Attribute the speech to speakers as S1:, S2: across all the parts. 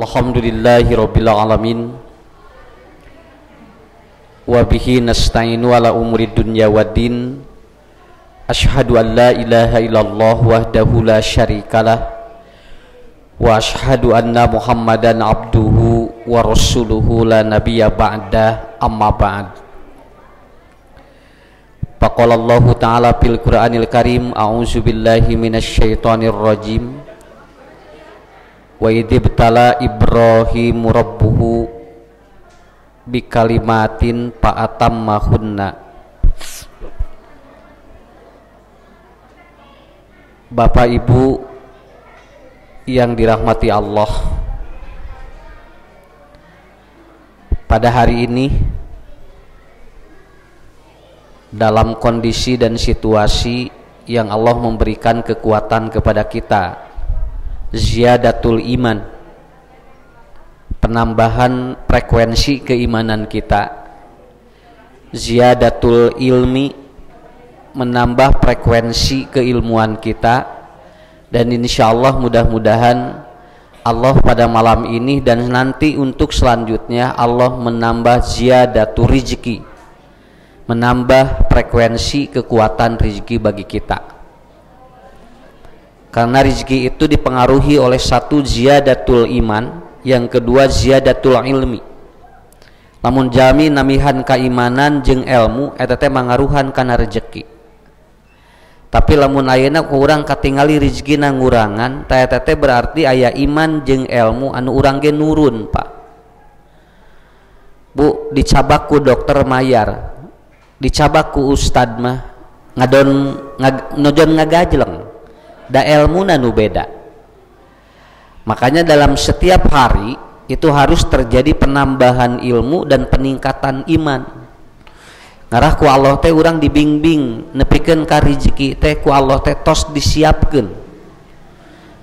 S1: Alhamdulillahirabbil alamin wa bihi nasta'inu ala umuri dunya waddin. Asyhadu an la ilaha illallah wahdahu la syarikalah wa asyhadu anna Muhammadan abduhu wa rasuluhu la nabiyya ba'da, amma ba'd. Faqala Allah ta'ala fil Qur'anil Karim, a'udzu billahi minasyaitonir rajim. Wa idibtala Ibrahimu rabbuhu bikalimatin fa'atammahunna. Bapak Ibu yang dirahmati Allah, pada hari ini dalam kondisi dan situasi yang Allah memberikan kekuatan kepada kita, ziyadatul iman, penambahan frekuensi keimanan kita, ziyadatul ilmi, menambah frekuensi keilmuan kita, dan insya Allah mudah-mudahan Allah pada malam ini dan nanti untuk selanjutnya Allah menambah ziyadatul rizki, menambah frekuensi kekuatan rizki bagi kita. Karena rizki itu dipengaruhi oleh satu ziyadatul iman, yang kedua ziyadatul ilmi. Namun jami namihan keimanan jeung ilmu eta teh mangaruhan kana rezeki. Tapi lamun ayeuna kurang katingali rezekina ngurangan, tah eta teh berarti aya iman jeung ilmu anu urang ge nurun, Pak. Bu, dicabak ku dokter mayar, dicabak ku ustad mah nojon ngagajleng. Da ilmuna nu beda. Makanya dalam setiap hari itu harus terjadi penambahan ilmu dan peningkatan iman. Ngarah ku Allah teh urang dibimbing nepikeun ka rezeki teh ku Allah teh tos disiapkeun.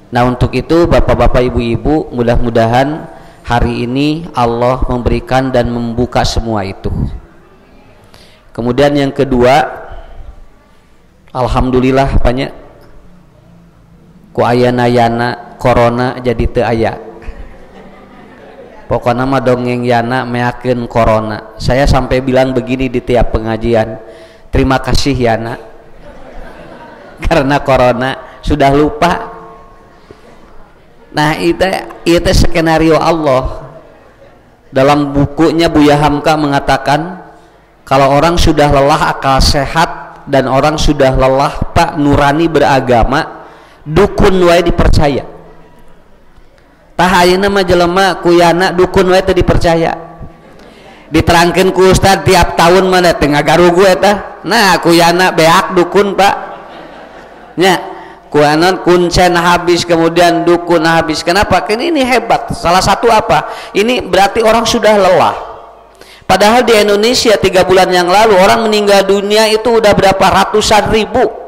S1: Nah, untuk itu Bapak-bapak, Ibu-ibu, mudah-mudahan hari ini Allah memberikan dan membuka semua itu. Kemudian yang kedua, alhamdulillah banyak ku ayana corona jadi teu aya. Pokoknya mah dongeng yana meakeun corona. Saya sampai bilang begini di tiap pengajian, terima kasih yana karena corona sudah lupa. Nah, itu skenario Allah. Dalam bukunya Buya Hamka mengatakan, kalau orang sudah lelah akal sehat dan orang sudah lelah Pak nurani beragama, dukun wae dipercaya. Tah ayeuna mah jelema kuyana dukun wae teu dipercaya. Diterangkeun ku ustad tiap tahun mah teh ngagarugu eta. Nah, kuyana beak dukun, Pak. Nya, kuanon kuncen habis, kemudian dukun habis. Kenapa? Karena ini hebat. Salah satu apa? Ini berarti orang sudah lelah. Padahal di Indonesia 3 bulan yang lalu orang meninggal dunia itu udah berapa ratusan ribu.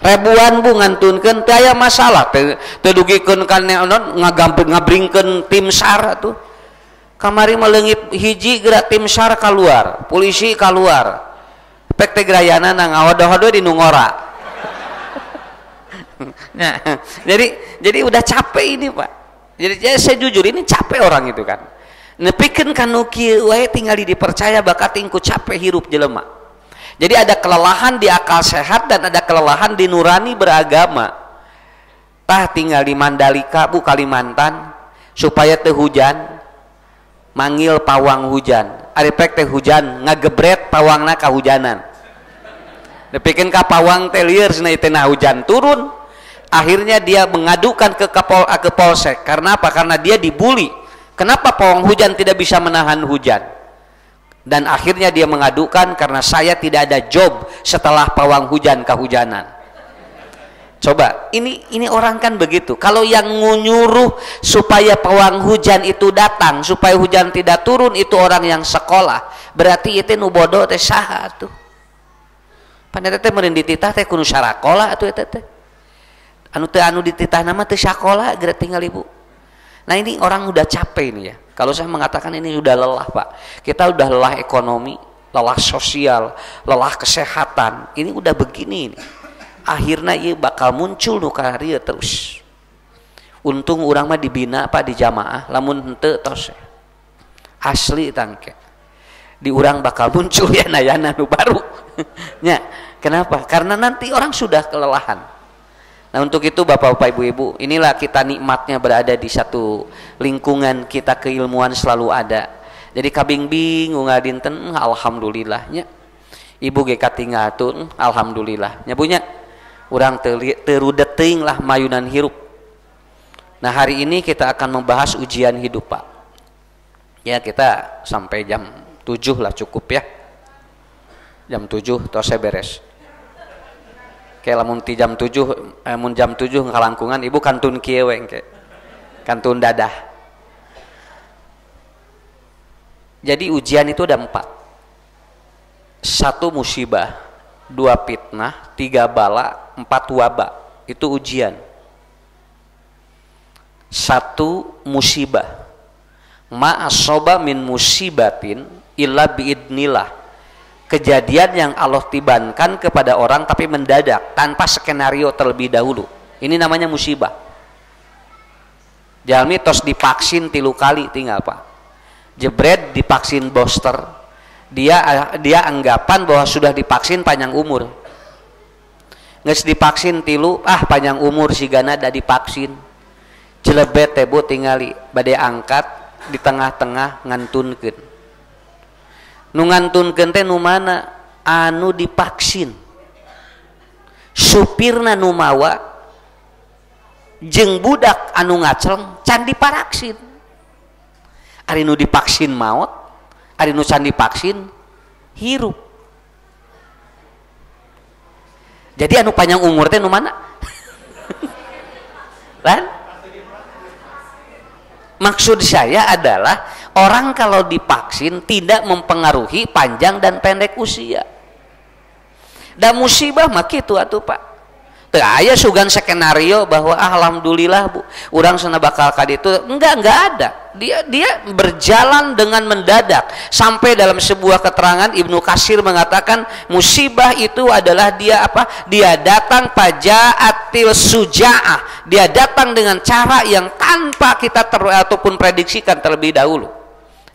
S1: Ribuan bu ngantunkeun teu aya masalah, teu dugikeun kana ngabringkeun tim SAR atuh. Kamari meleungit hiji geura tim SAR keluar, polisi keluar. Pek teh grayana nang awadoh-adoh di nu ngora. Nah, jadi udah capek ini, Pak. Jadi saya jujur ini capek orang itu kan. Nepikeun kanu kieu wae tinggal dipercaya bakat tingku capek hirup jelema. Jadi ada kelelahan di akal sehat dan ada kelelahan di nurani beragama. Tah tinggal di Mandalika, Bu, Kalimantan, supaya teu hujan, manggil pawang hujan. Ari pek teh hujan, ngagebret pawangna kahujanan. Nepikeun ka pawang teh lieur cenah teh hujan turun. Akhirnya dia mengadukan ke Polsek. Karena apa? Karena dia dibully. Kenapa pawang hujan tidak bisa menahan hujan? Dan akhirnya dia mengadukan karena saya tidak ada job setelah pawang hujan kehujanan. Coba, ini orang kan begitu. Kalau yang nyuruh supaya pawang hujan itu datang, supaya hujan tidak turun, itu orang yang sekolah. Berarti itu nu bodoh teh saha atuh. Paneta teh meureun dititah teh kudu sarakola atuh eta teh. Anu dititah nama teh sakola geura tinggal Ibu. Nah, ini orang udah capek ini ya. Kalau saya mengatakan ini sudah lelah, Pak. Kita udah lelah ekonomi, lelah sosial, lelah kesehatan. Ini udah begini ini. Akhirnya ia bakal muncul nu karya terus. Untung urang mah dibina Pak di jamaah, lamun henteu tos asli tangke di urang bakal muncul ya nayana nu baru nya. Kenapa? Karena nanti orang sudah kelelahan. Nah untuk itu bapak-bapak ibu-ibu, inilah kita nikmatnya berada di satu lingkungan kita, keilmuan selalu ada. Jadi kabing bingung ngadinten alhamdulillahnya ibu ge katingatun alhamdulillahnya punya urang terudet teuing lah mayunan hirup. Nah hari ini kita akan membahas ujian hidup Pak. Ya kita sampai jam 7 lah cukup ya. Jam 7 tos beres. Kayak lamun ti jam 7, mun jam 7 ngalangkungan ibu kantun kieu we engke. Kantun dadah. Jadi ujian itu ada 4. 1 musibah, 2 fitnah, 3 bala, 4 wabah. Itu ujian. 1 musibah, ma asoba min musibatin illa biidnillah, kejadian yang Allah tibankan kepada orang tapi mendadak tanpa skenario terlebih dahulu. Ini namanya musibah. Jalmi tos divaksin 3 kali tinggal Pak, jebret divaksin booster, dia anggapan bahwa sudah divaksin panjang umur, nges divaksin 3 panjang umur sigana da divaksin. Jelebet tebu tingali badai angkat di tengah-tengah ngantunkeun. Nu ngantunkeun teh nu mana? Anu divaksin. Supirna nu mawa jeung budak anu ngaceleng can diparaksin. Ari nu divaksin maot, ari nu can divaksin hirup. Jadi anu panjang umur teh nu mana? Lan? Maksud saya adalah orang kalau divaksin tidak mempengaruhi panjang dan pendek usia. Dan musibah mah kitu atuh Pak. Teu aya sugan skenario bahwa alhamdulillah Bu, urang sana bakal ka ditu. Enggak ada. Dia berjalan dengan mendadak. Sampai dalam sebuah keterangan Ibnu Katsir mengatakan musibah itu adalah dia apa? Dia datang faja'atil suja'ah. Dia datang dengan cara yang tanpa kita ataupun prediksikan terlebih dahulu.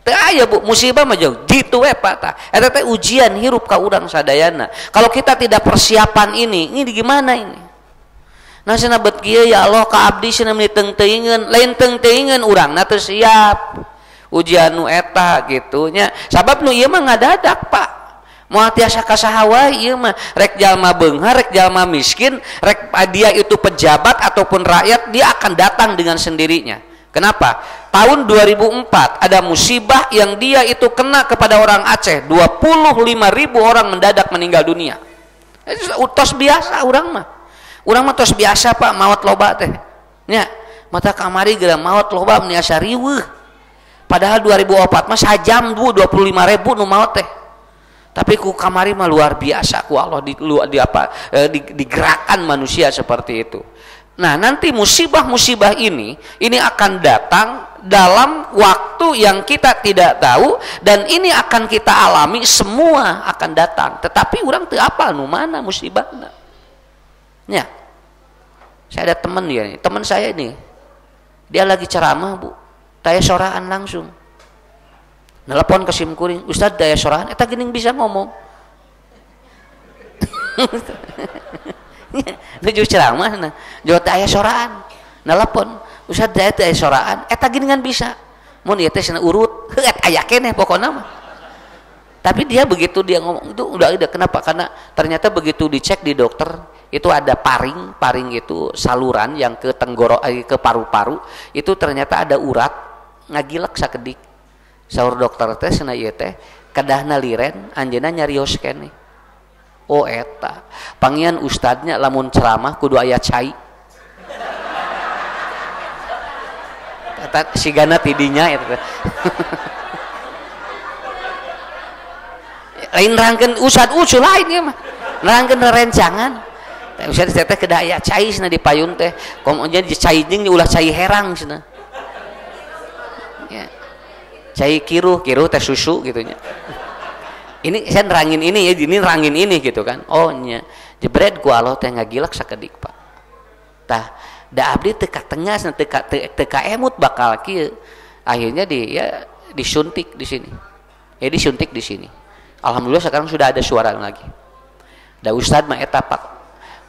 S1: Teu aya Bu, musibah mah jauh ditu we Pak tah. Eta teh ujian hirup ka urang sadayana. Kalau kita tidak persiapan ini gimana ini? Nah cenah bet kieu ya Allah ka abdi cenah meuni teung-teuingeun, lain teung-teuingeun urangna teu siap. Ujian nu eta gitu nya. Sabab nu ieu mah ngadadak Pak. Moal tiasa kasaha wae ieu mah, rek jalma beunghar, rek jalma miskin, rek dia itu pejabat ataupun rakyat, dia akan datang dengan sendirinya. Kenapa? Tahun 2004 ada musibah yang dia itu kena kepada orang Aceh. 25.000 orang mendadak meninggal dunia. Itu tos biasa urang mah. Urang mah tos biasa Pak maot loba teh. Nya, mata kamari geura maot loba niasa riweuh. Padahal 2004 mah sajam 25.000 nu maot teh. Tapi ku kamari mah luar biasa ku Allah digerakkan manusia seperti itu. Nah, nanti musibah-musibah ini akan datang dalam waktu yang kita tidak tahu, dan ini akan kita alami, semua akan datang. Tetapi orang teu apal nu mana musibahna. Ya. Saya ada teman ya, teman saya ini. Dia lagi ceramah, Bu. Daya soraan langsung. Nelpon ke simkuring, "Ustaz, daya soraan eta geuning bisa ngomong." Nuju ceramah nah, jauh daya soraan. Nelpon, "Ustaz, daya soraan eta geuningan bisa." Mun ieu teh cenah urut, heuet aya keneh pokona mah. Tapi dia begitu dia ngomong itu udah kenapa? Karena ternyata begitu dicek di dokter itu ada paring itu saluran yang ke ke paru-paru itu ternyata ada urat ngagilek sakedik. Saur dokter teh cenah ieu teh kedahna liren anjeunna nyarios keneh. Oh eta pangian ustadnya lamun ceramah kudu aya cai. Eta sigana tidinya eta. Lain rangkeun ustad usul lain ieu mah. Rangkeun rencangan. Ustad teh kedah aya cai cenah di payun teh. Komonya di cai jeung ulah cai herang cenah. Ya. Cai kiruh teh susu gitu nya. Ini saya nerangin ini ya, ini nerangin ini gitu kan. Oh nya jebret ku Allah teh ngagilak sakedik Pak. Tah da abdi teka tengah teka emut bakal kieu. Akhirnya disuntik di sini. Disuntik di sini. Alhamdulillah sekarang sudah ada suara lagi. Da ustad mah eta pak.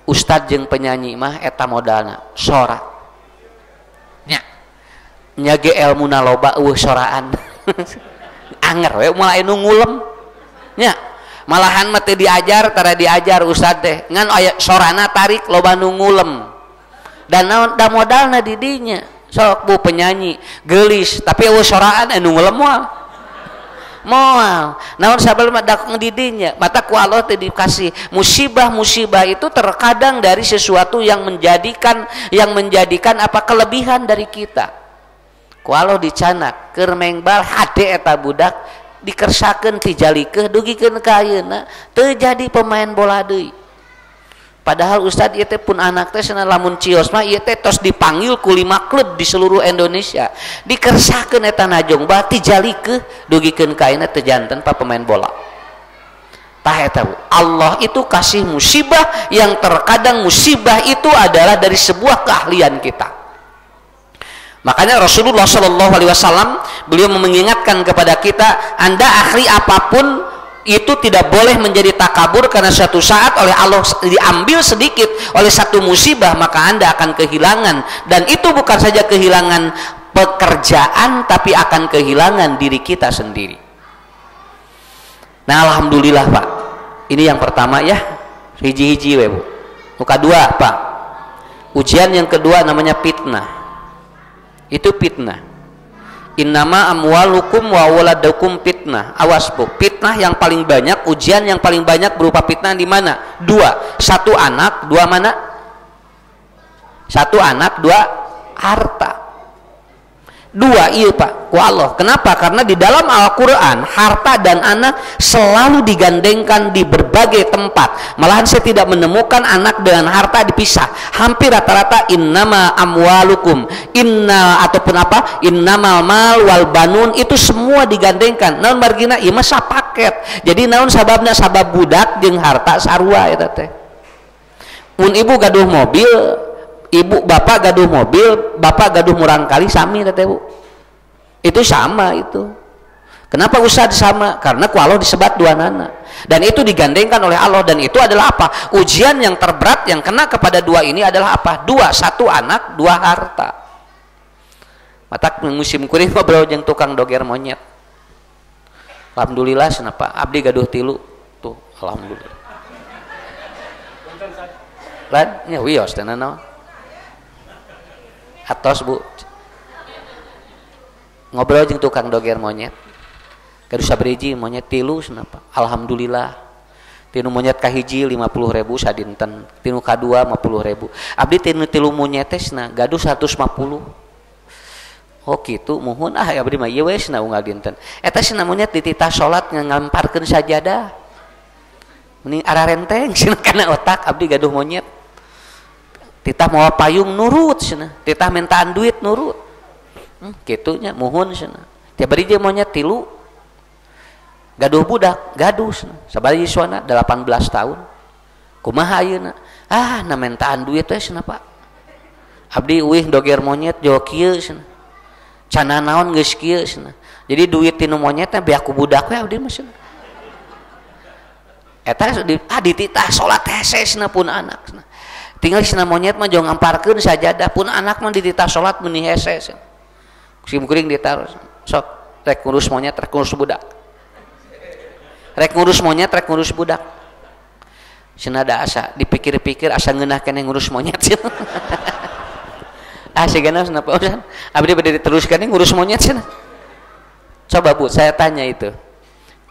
S1: Ustad jeung penyanyi mah eta modalna sora. Nya ge elmuna loba eueuh soraan. Anger we mulai nu ngulem. Nya malahan mah teu diajar tara diajar ustad teh ngan aya sorana tarik loba nu ngulem. Dan naon da modalna di dinya. Sok bu penyanyi geulis tapi eueuh soraan anu ngulem moal. Naon sabel mah dak ngedidinya. Mata ku Allah teh dikasih musibah-musibah itu terkadang dari sesuatu yang menjadikan apa kelebihan dari kita. Ku Allah dicanak keur mengbal hade eta budak dikersakeun ti jalikeun dugikeun ka ayeuna teu jadi pemain bola deui. Padahal ustad ieu teh pun anak teh cenah lamun cios mah ieu teh tos dipanggil ku 5 klub di seluruh Indonesia. Dikersakeun eta najong bae ti jalikeun dugikeun ka ayeuna teu janten pa pemain bola. Tah eta Allah itu kasih musibah yang terkadang musibah itu adalah dari sebuah keahlian kita. Makanya Rasulullah Shallallahu Alaihi Wasallam beliau mengingatkan kepada kita, Anda ahli apapun itu tidak boleh menjadi takabur karena suatu saat oleh Allah diambil sedikit oleh satu musibah maka Anda akan kehilangan, dan itu bukan saja kehilangan pekerjaan tapi akan kehilangan diri kita sendiri. Nah alhamdulillah Pak, ini yang pertama ya, hiji-hiji we Bu. Muka dua Pak, ujian yang kedua namanya fitnah. Itu fitnah. Innama amwalukum wa waladukum fitnah. Awas Bu, fitnah yang paling banyak, ujian yang paling banyak berupa fitnah di mana? Dua, satu anak, dua mana? Satu anak, dua harta. Dua iya Pak, ku Allah. Kenapa? Karena di dalam Al-Quran harta dan anak selalu digandengkan di berbagai tempat. Malahan saya tidak menemukan anak dengan harta dipisah. Hampir rata-rata innama amwalukum, ataupun apa, innamal mal wal banun, itu semua digandengkan. Naon margina ieu mah sapaket. Jadi naon sababna? Sabab budak jeung harta sarua eta teh. Mun ibu gaduh mobil, ibu bapak gaduh mobil, bapak gaduh murang kali sami teh Bu. Itu sama itu. Kenapa Ustaz sama? Karena ku Allah disebat dua nana. Dan itu digandengkan oleh Allah, dan itu adalah apa? Ujian yang terberat yang kena kepada dua ini adalah apa? Dua, satu anak, dua harta. Matak musim kuring ngobrol jeung tukang doger monyet. Alhamdulillah kenapa? Abdi gaduh 3 tuh, alhamdulillah. Lan nya wios teh naon? Atos Bu, ngobrol jeung tukang doger monyet gaduh sabriji monyet 3 kenapa? Alhamdulillah. Tinu monyet kahiji 50.000 sadinten, tinu kadua 50.000. Abdi tinu 3 monyet teh gaduh 150. Oh kitu muhun abdi mah ieu we cenah unggal dinten. Eta cenah monyet dititah salat ngamparkeun sajadah. Mending ararenteng cenah kana otak abdi gaduh monyet. Titah mau payung nurut cenah, titah mintaan duit nurut. Kitunya muhun cenah. Tiap bari dia monyet 3 gaduh budak, gaduh cenah. Sabari siswana 18 tahun. Kumaha ayeuna? Na mintaan duit teh cenah Pak. Abdi euih doger monyet jo kieu cenah. Cana naon geus kieu cenah. Jadi duit tinu monyet teh beak ku budak we abdi mah cenah. Eta dititah salat hese cenah pun anak cenah. Tinggal cenah monyet mah jo ngamparkeun sajadah, pun anak mah dititah salat meuni hese. Sim kuring ditaruh sok rek ngurus monyet rek ngurus budak. Rek ngurus monyet rek ngurus budak. Cenah da asa dipikir-pikir asa ngeunah keneh ngurus monyet. Sigana kenapa Ustaz? Abdi bade diteruskan ngurus monyet cenah. Coba Bu, saya tanya itu.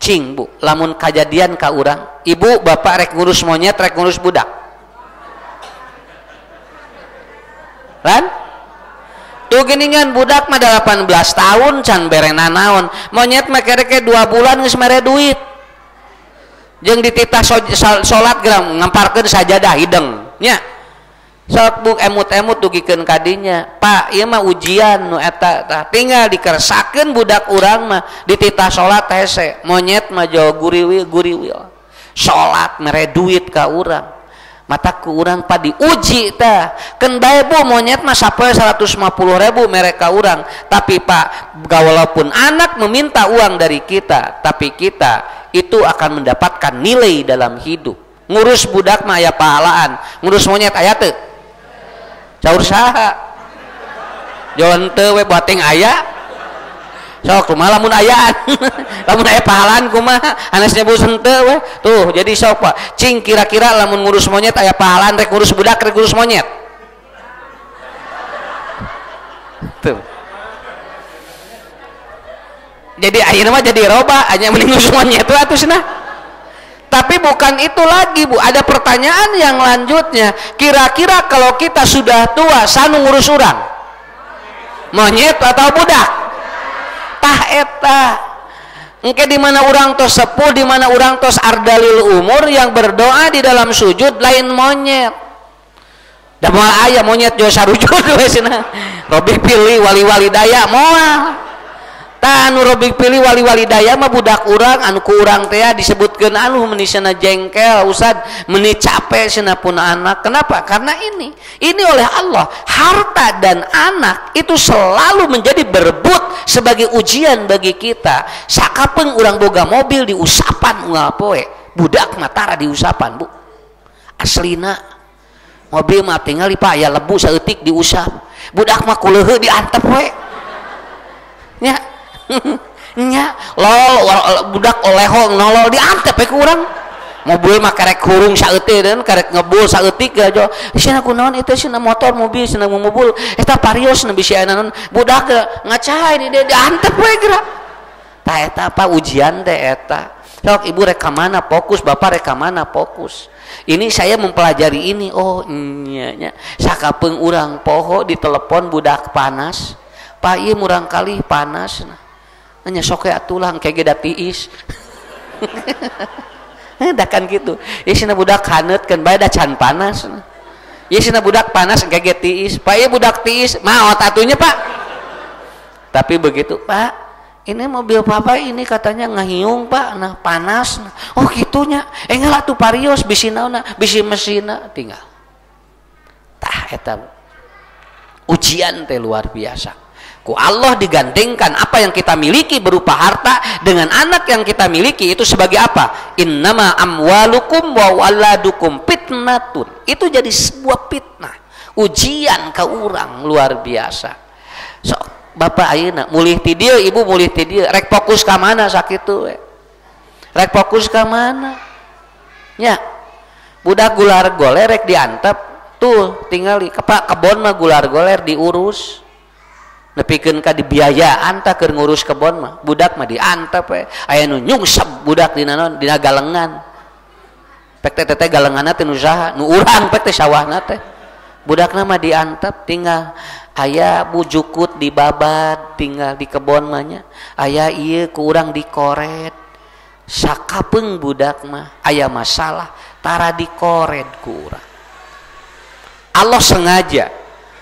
S1: Cing Bu, lamun kajadian ka urang, ibu bapak rek ngurus monyet rek ngurus budak. Kan? Tuh geningan budak mah 18 tahun can berena naon. Monyet mah kereke 2 bulan geus mere duit. Jeung dititah salat geram ngamparkeun sajadah hideng. Nya. Sok Bu emut-emut dugikeun kadinya. Pak, ieu mah ujian nu eta tah. Tinggal dikersakeun budak urang mah dititah salat hese. Monyet mah jo guriwi. Salat mere duit ka urang. mataku urang pa diuji tah keun bae Bu monyet mah sapoe 150.000 mereka urang tapi Pak walaupun anak meminta uang dari kita tapi kita itu akan mendapatkan nilai dalam hidup. Ngurus budak mah aya pahalaan, ngurus monyet aya teu caur saha jalan teu we bateng aya sok kumaha lamun ayaan lamun aya pahalaan kumaha anas nyebuseun teu we tuh jadi sok Pak cing kira-kira lamun ngurus monyet aya pahalaan rek ngurus budak rek ngurus monyet tuh jadi ayeuna mah jadi roba anya mending ngurus monyet we atuh cenah. Tapi bukan itu lagi Bu, ada pertanyaan yang lanjutnya, kira-kira kalau kita sudah tua sanu ngurus urang monyet atau budak tah eta engke di mana urang tos sepuh di mana urang tos ardalil umur yang berdoa di dalam sujud lain monyet da moal aya monyet jo sarujud we cenah Robi pilih wali-wali daya moal tah anu Robi pilih wali-wali daya mah budak urang anu ku urang teh disebutkeun anu meuni cenah jengkel Ustad meuni capek cenah pun anak. Kenapa? Karena ini oleh Allah harta dan anak itu selalu menjadi berebut sebagai ujian bagi kita. Sakapeung urang boga mobil diusapan unggal poe budak mah tara diusapan Bu aslina mobil mah tinggal Pak aya lebu saeutik diusap budak mah kuleuheu diantep we nya nya lol budak olehong nolol diantep we ku urang mobil mah karek hurung saeutik dan karek ngebul saeutik aja cenah kunaon itu cenah motor mobil cenah mobil eta Varios na bisi aya naon budak ngacahay di diantep we geura tah eta apa ujian teh eta sok ibu rek ka mana fokus bapak rek ka mana fokus ini saya mempelajari ini oh nya nya sakapeung urang poho di telepon budak panas Pak ieu murang kali panas nah nya sok atulang kege da tiis da kan gitu ieu cenah budak haneut keun bae da can panas ieu cenah budak panas kege tiis Pak ieu budak tiis maot atunya Pak tapi begitu Pak ini mobil papa ini katanya ngahiung Pak nah panas nah. Oh gitunya enggal atuh Varios bisi naonna bisi mesinna tinggal tah eta ujian teh luar biasa ku Allah digandengkan apa yang kita miliki berupa harta dengan anak yang kita miliki itu sebagai apa innama amwalukum wa waladukum fitnatun itu jadi sebuah fitnah ujian ka urang luar biasa so Bapak ayeuna mulih ti dieu ibu mulih ti dieu rek fokus ka mana sakitu we rek fokus ka mana nya budak gular goler rek diantep tuh tinggali kepak kebon mah gular goler diurus nepikeun ka dibiayaan tah keur ngurus kebon mah budak mah diantep we aya nu nyungsep budak dina naon dina galengan pek teh galenganna teh nu saha nu urang pek teh sawahna teh budakna mah diantep tinggal aya bujukut dibabad tinggal di kebon mah nya aya ieu ku urang dikoret sakapeung budak mah aya masalah tara dikoret ku urang Allah sengaja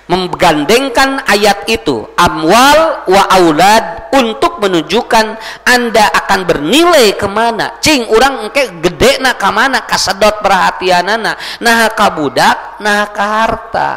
S1: menggandengkan ayat itu amwal wa aulad untuk menunjukkan Anda akan bernilai kemana cing urang engke gede na kamana kasedot perhatianana nah ka budak nah ka harta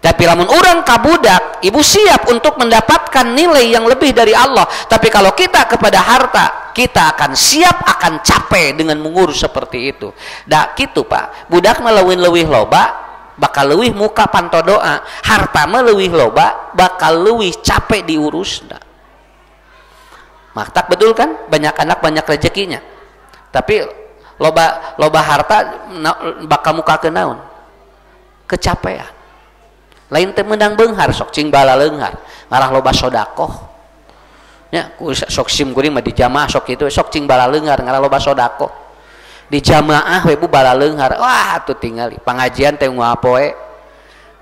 S1: tapi lamun urang ka budak ibu siap untuk mendapatkan nilai yang lebih dari Allah tapi kalau kita kepada harta kita akan siap akan capek dengan mengurus seperti itu dah gitu Pak budak mah leuwih loba bakal leuwih muka panto doa harta mah leuwih loba bakal leuwih capek diurusna maktak betul kan banyak anak banyak rezekinya tapi loba harta bakal muka ke naon kecapean lain teh meunang beunghar sok cing bala leunghar ngalah loba sodakoh nya sok sim kuring mah di jamaah sok kitu sok cing bala leunghar ngalah loba sodakoh di jamaah we bu bala leunghar wah atuh tingali pangajian teh nguapoe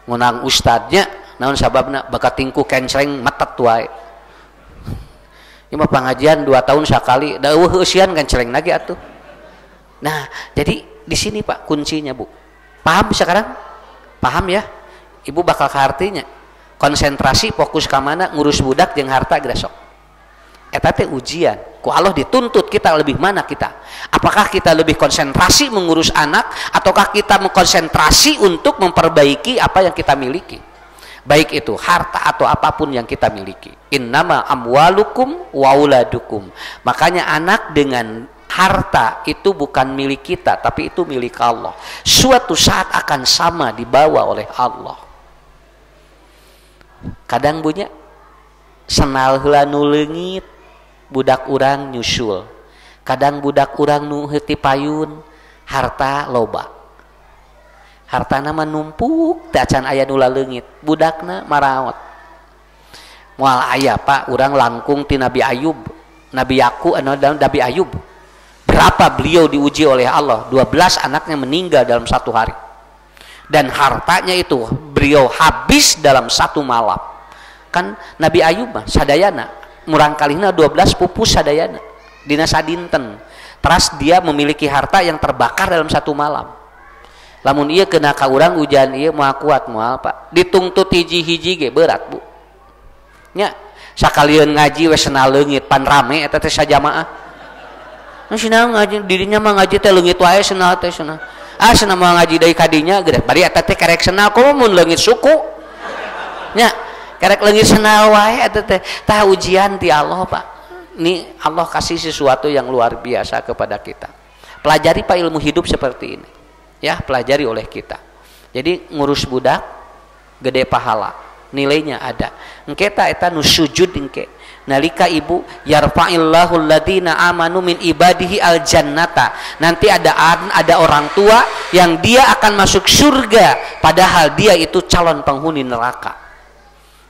S1: ngunang ustadnya naon sababna bakat tingku kencreng metet wae ieu mah pangajian 2 tahun sakali da eueuh eusian kencreng lagi atuh nah jadi di sini Pak kuncinya Bu paham sekarang paham ya ibu bakal ke artinya konsentrasi fokus ka mana ngurus budak jeung harta geura sok eta teh ujian ku Allah, dituntut kita lebih mana kita, apakah kita lebih konsentrasi mengurus anak ataukah kita mengkonsentrasi untuk memperbaiki apa yang kita miliki, baik itu harta atau apapun yang kita miliki. Innama amwalukum wa auladukum, makanya anak dengan harta itu bukan milik kita tapi itu milik Allah, suatu saat akan sama dibawa oleh Allah. Kadang punya senal heula nu leungit budak urang nyusul, kadang budak urang nu heuti payun harta loba, hartana mah numpuk teh acan aya nu leungit, budakna maraot. Moal aya Pak urang langkung ti Nabi Ayub, Nabi Ayub, berapa beliau diuji oleh Allah, 12 anaknya meninggal dalam satu hari, dan hartanya itu beliau habis dalam satu malam. Kan Nabi Ayub mah sadayana murang kalihna 12 pupus sadayana dina sadinten, teras dia memiliki harta yang terbakar dalam satu malam. Lamun ieu kena ka urang ujian ieu moal kuat moal Pak, ditungtut hiji-hiji ge berat Bu nya, sakalian ngaji we senal leungit pan rame eta teh sajamaah. Cenah ngaji dirinya mah ngaji teh leungit wae senal teh cenah. Cenah mah ngaji deui kadinya geus bari eta teh karek senal komo mun leungit suku. Nya, karek leungit senal wae eta teh tah ujian ti Allah Pak. Ini Allah kasih sesuatu yang luar biasa kepada kita. Pelajari Pak ilmu hidup seperti ini. Ya, pelajari oleh kita. Jadi ngurus budak gede pahala. Nilainya ada. Engke eta nu sujud engke nalika ibu yarfa'illahu alladziina amanu min ibadihi aljannata, nanti ada orang tua yang dia akan masuk surga padahal dia itu calon penghuni neraka.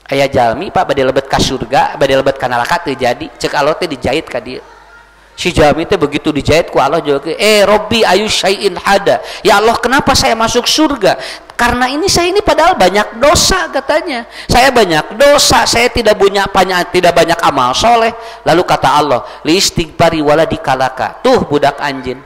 S1: Aya jalmi Pak bade lebet ka surga bade lebet ka neraka teu jadi, ceuk Allah teh dijahit ka dieu. Si jalmi teh begitu dijahit ku Allah jawab, Robbi ayu syai'in hada, ya Allah kenapa saya masuk surga? Karena saya ini padahal banyak dosa katanya, saya banyak dosa, saya tidak banyak amal soleh. Lalu kata Allah, li istighfari waladikalaka, tuh budak anjeun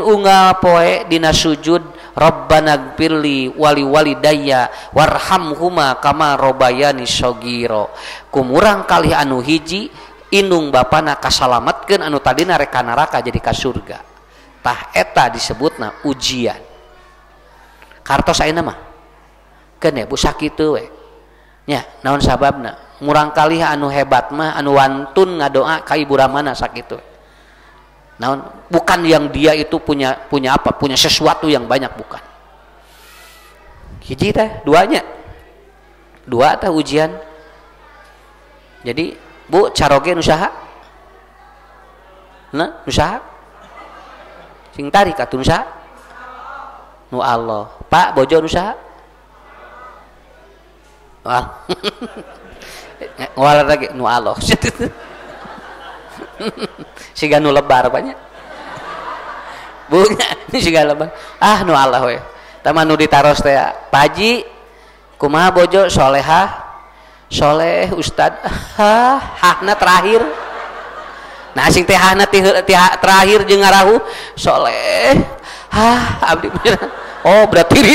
S1: unggal poe dina sujud, Rabbana gfirli wali walidayya warhamhuma kama robayani shogiro, kumurang kalih anu hiji indung bapana kasalametkeun anu tadina rek ka neraka jadi ka surga. Tah eta disebutna ujian. Kartos ayeuna mah keun Bu sakitu we nya, naon sababna? Murang kalih anu hebat mah anu wantun ngadoa ka ibu ramana sakitu. Naon? Bukan yang dia itu punya apa? Punya sesuatu yang banyak, bukan. Hiji teh, duanya. Dua teh ujian. Jadi Bu, caroge nusaha? Nah, nusaha? Sing tarik atuh nusaha? Nu Allah. Pak, bojo nusaha? Wah. Ngawal lagi nu Allah. Siga nu lebar banyak. Bu, ini siga lebar. Nu Allah we. Tama nu ditaros teh, Pak Haji, kumaha bojo solehah? Soleh Ustad, hahna terakhir. Nah sing teh hahna terakhir jeung ngarahu soleh, abdi bener. Oh berarti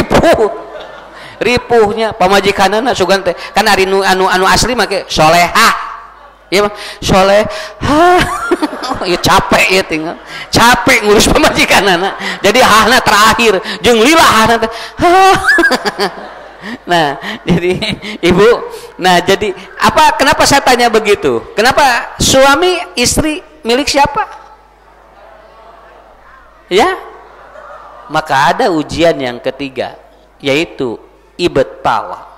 S1: ripuhnya pamajikanana sugan teh kan ari anu asli make solehah, ieu mah soleh, ieu capek ieu tinggal capek ngurus pamajikanana. Jadi hahna terakhir jeung lila hahna teh. Nah, jadi Ibu, nah jadi apa? Kenapa saya tanya begitu? Kenapa suami istri milik siapa? Ya, maka ada ujian yang ketiga, yaitu ibtala.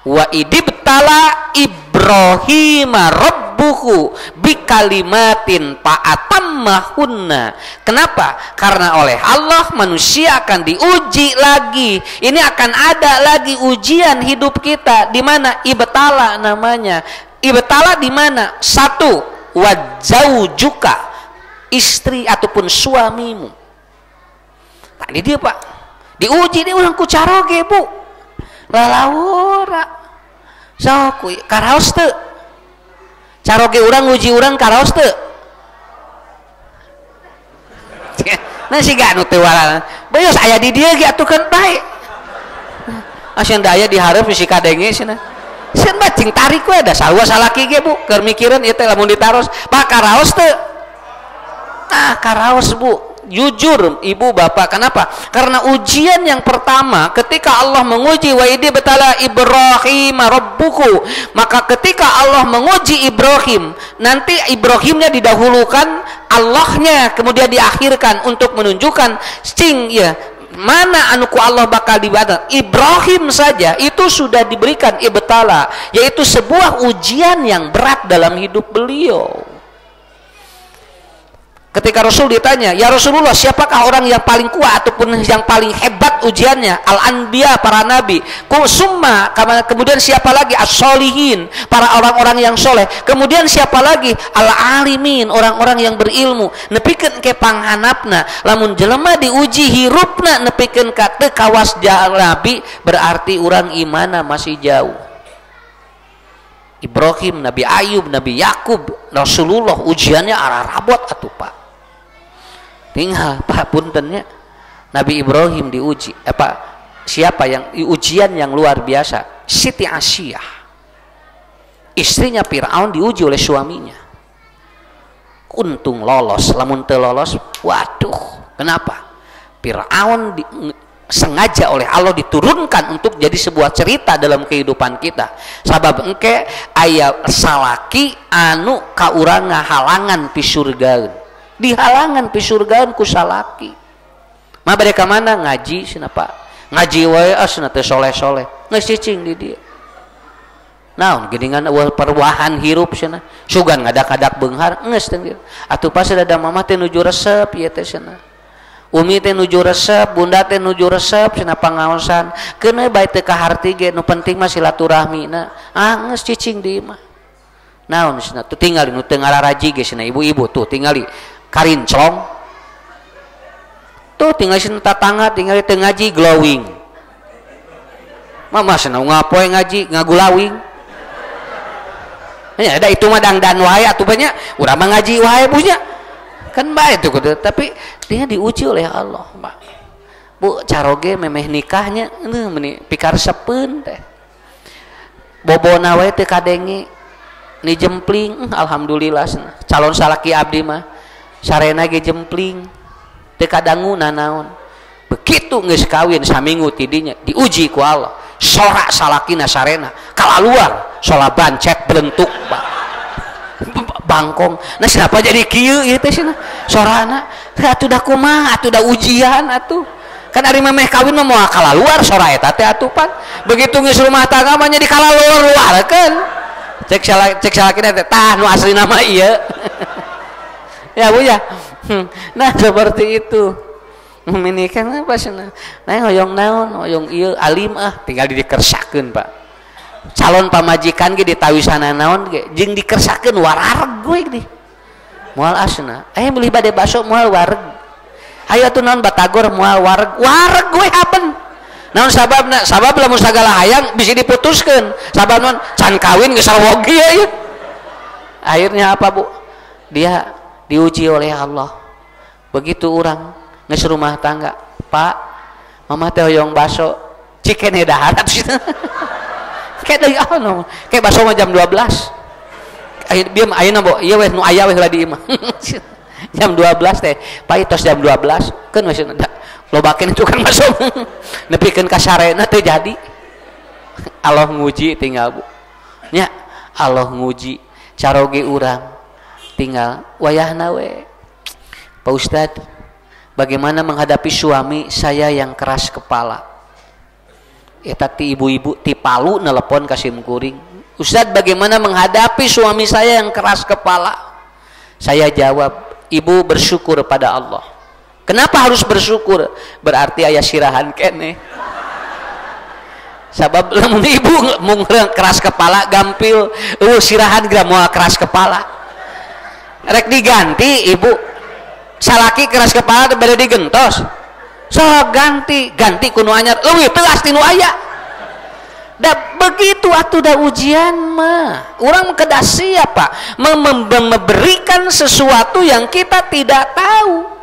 S1: Wa idibtala Ibrahim rabbuhu bikalimatin fa'atammahunna. Kenapa? Karena oleh Allah manusia akan diuji lagi. Ini akan ada lagi ujian hidup kita. Di mana? Ibtala namanya. Ibtala di mana? Satu, wazaujuka, istri ataupun suamimu. Tadi dia Pak, diuji dia orang kucaroge Bu, lalawura. So, karaos teu? Caroge urang uji urang karaos teu? Nah siga anu teu wala. Beus aya di dieu ge atuh kan bae. Asieun daya dihareup si kadenge cenah. sieun mah cing tarik we da sarua salaki ge Bu keur mikireun ieu teh lamun ditaros pak karaos teu karaos Bu. Jujur ibu bapak, kenapa? Karena ujian yang pertama ketika Allah menguji wa idh betala Ibrahim rabbuku, maka ketika Allah menguji Ibrahim, nanti Ibrahimnya didahulukan, Allahnya kemudian diakhirkan untuk menunjukkan cing ya mana anu ku Allah bakal dibatal. Ibrahim saja itu sudah diberikan ibtala, yaitu sebuah ujian yang berat dalam hidup beliau. Ketika Rasul ditanya, ya Rasulullah, siapakah orang yang paling kuat ataupun yang paling hebat ujiannya? Al-Anbiya, para nabi. Summa, kemudian siapa lagi? As-solihin, para orang-orang yang soleh. Kemudian siapa lagi? Al-alimin, orang-orang yang berilmu. Nepikeun ke panghanapna, lamun jelema diuji hirupna nepikeun ka teu kawas nabi, berarti orang imana masih jauh. Ibrahim, Nabi Ayub, Nabi Yakub, Rasulullah ujiannya arah rabot atuh Pak. Tinggal Pak puntennya Nabi Ibrahim diuji siapa yang ujian yang luar biasa. Siti Asyiyah, istrinya Fir'aun, diuji oleh suaminya. Untung lolos, lamun teu lolos waduh. Kenapa? Fir'aun sengaja oleh Allah diturunkan untuk jadi sebuah cerita dalam kehidupan kita. Sabab engke aya salaki anu ka urang ngahalangan pi surgaeun. Dihalangan pi surgaeun ku salaki. Mah bade ka mana? Ngaji cenah Pak. Ngaji wae asna teh soleh-soleh. Geus cicing di dieu. Naon geuningan perwahan hirup cenah. Sugan ngadak-ngadak beunghar geus teh. Atuh pas sadada mamah teh nuju resep ieu teh cenah. Umi teh nuju resep, bunda teh nuju resep cenah pangaosan. Keun bae teu kaharti ge, nu penting mah silaturahmina. Geus cicing di imah. Naon cenah tuh tingali nu teu ngararaji ge cenah ibu-ibu tuh tingali karinclong tuh tinggal cenah tatangga tingali teu ngaji glowing. Mama cenah ngapoe ngaji ngagulawing. Nya ada itu mah dangdan wae atuh banyak urang mah ngaji wae bunya. Kan bae tuh kudu, tapi dia diuji oleh Allah, Pak. Bu, caroge memeh nikahnya meuni pikaresepeun teh. Bobona wae teu kadenge ni jempling, alhamdulillah calon salaki abdi mah sarena ge jempling teu kadangu nanaon. Begitu geus kawin saminggu tidinya diuji ku Allah, sorak salakina sarena kalaluar sola bancet belentuk Pak. Bangkong. Nah siapa jadi kieu ieu teh cenah sorana atuh da kumaha atuh da ujian atuh. Kan ari memeh kawin mah moal kalaluar sora eta teh atuh Pan. Begitu geus rumah tangga mah nya di kalaluar-luarkeun. Cek salakina teh tah nu asli nama ieu. Ya Bu ya. Nah seperti itu. Menikah apa cenah. Nah hoyong naon? Hoyong ieu alim tinggal dikersakeun Pak. Calon pamajikan ge ditawisana naon ge jeung dikersakeun warareg we geuning. Moal asna. Beli bade baso moal wareg. Hayu atuh naon batagor moal wareg. Wareg we hapen. Naon sababna? Sabab lamun sagala hayang bisa diputuskeun. Sabab naon? Can kawin geus sawogi ieu. Akhirnya apa Bu? Dia diuji oleh Allah. Begitu orang geus rumah tangga, Pak, mama teh hoyong baso. Cikene dahar atuh. Kayak dari no. Kayak baso mah jam 12. Diam ayeuna bo, ieu weh nu aya weh lah di imah. Jam 12 teh, paitos jam 12. Keun weh lobakeun itu kan baso. Nepikeun ka sarena teh jadi. Allah nguji tinggal Bu. Nya Allah nguji caroge urang. Tinggal wayahna we. Pak Ustad, bagaimana menghadapi suami saya yang keras kepala? Eta ti ibu-ibu ti Palu nelepon ka Simkuring. Ustaz, bagaimana menghadapi suami saya yang keras kepala? Saya jawab, ibu bersyukur pada Allah. Kenapa harus bersyukur? Berarti aya sirahan kene. Sabab lamun ibu mung keras kepala gampil, sirahan geura moal keras kepala. Rek diganti ibu. Salaki keras kepala teh bade digentos. So ganti kuno anyar leuwih teuas ti nu aya. Da begitu atuh da ujian mah. Urang kedah siap Pak memberikan sesuatu yang kita tidak tahu.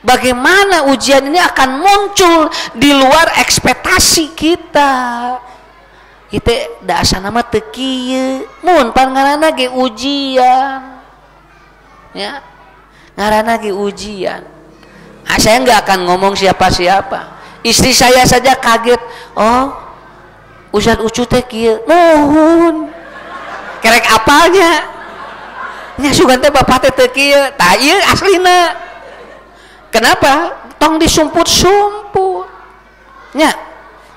S1: Bagaimana ujian ini akan muncul di luar ekspektasi kita. itu da asana mah teu kieu mun pan ngaranna ge ujian ya, ngaranna ge ujian. Saya nggak akan ngomong siapa-siapa, istri saya saja kaget, oh Ustaz Ucu teh kieu nuhun kerek apanya nya sugan teh bapak teh teu kieu tah ieu aslina. Kenapa? Tong disumput-sumput nya,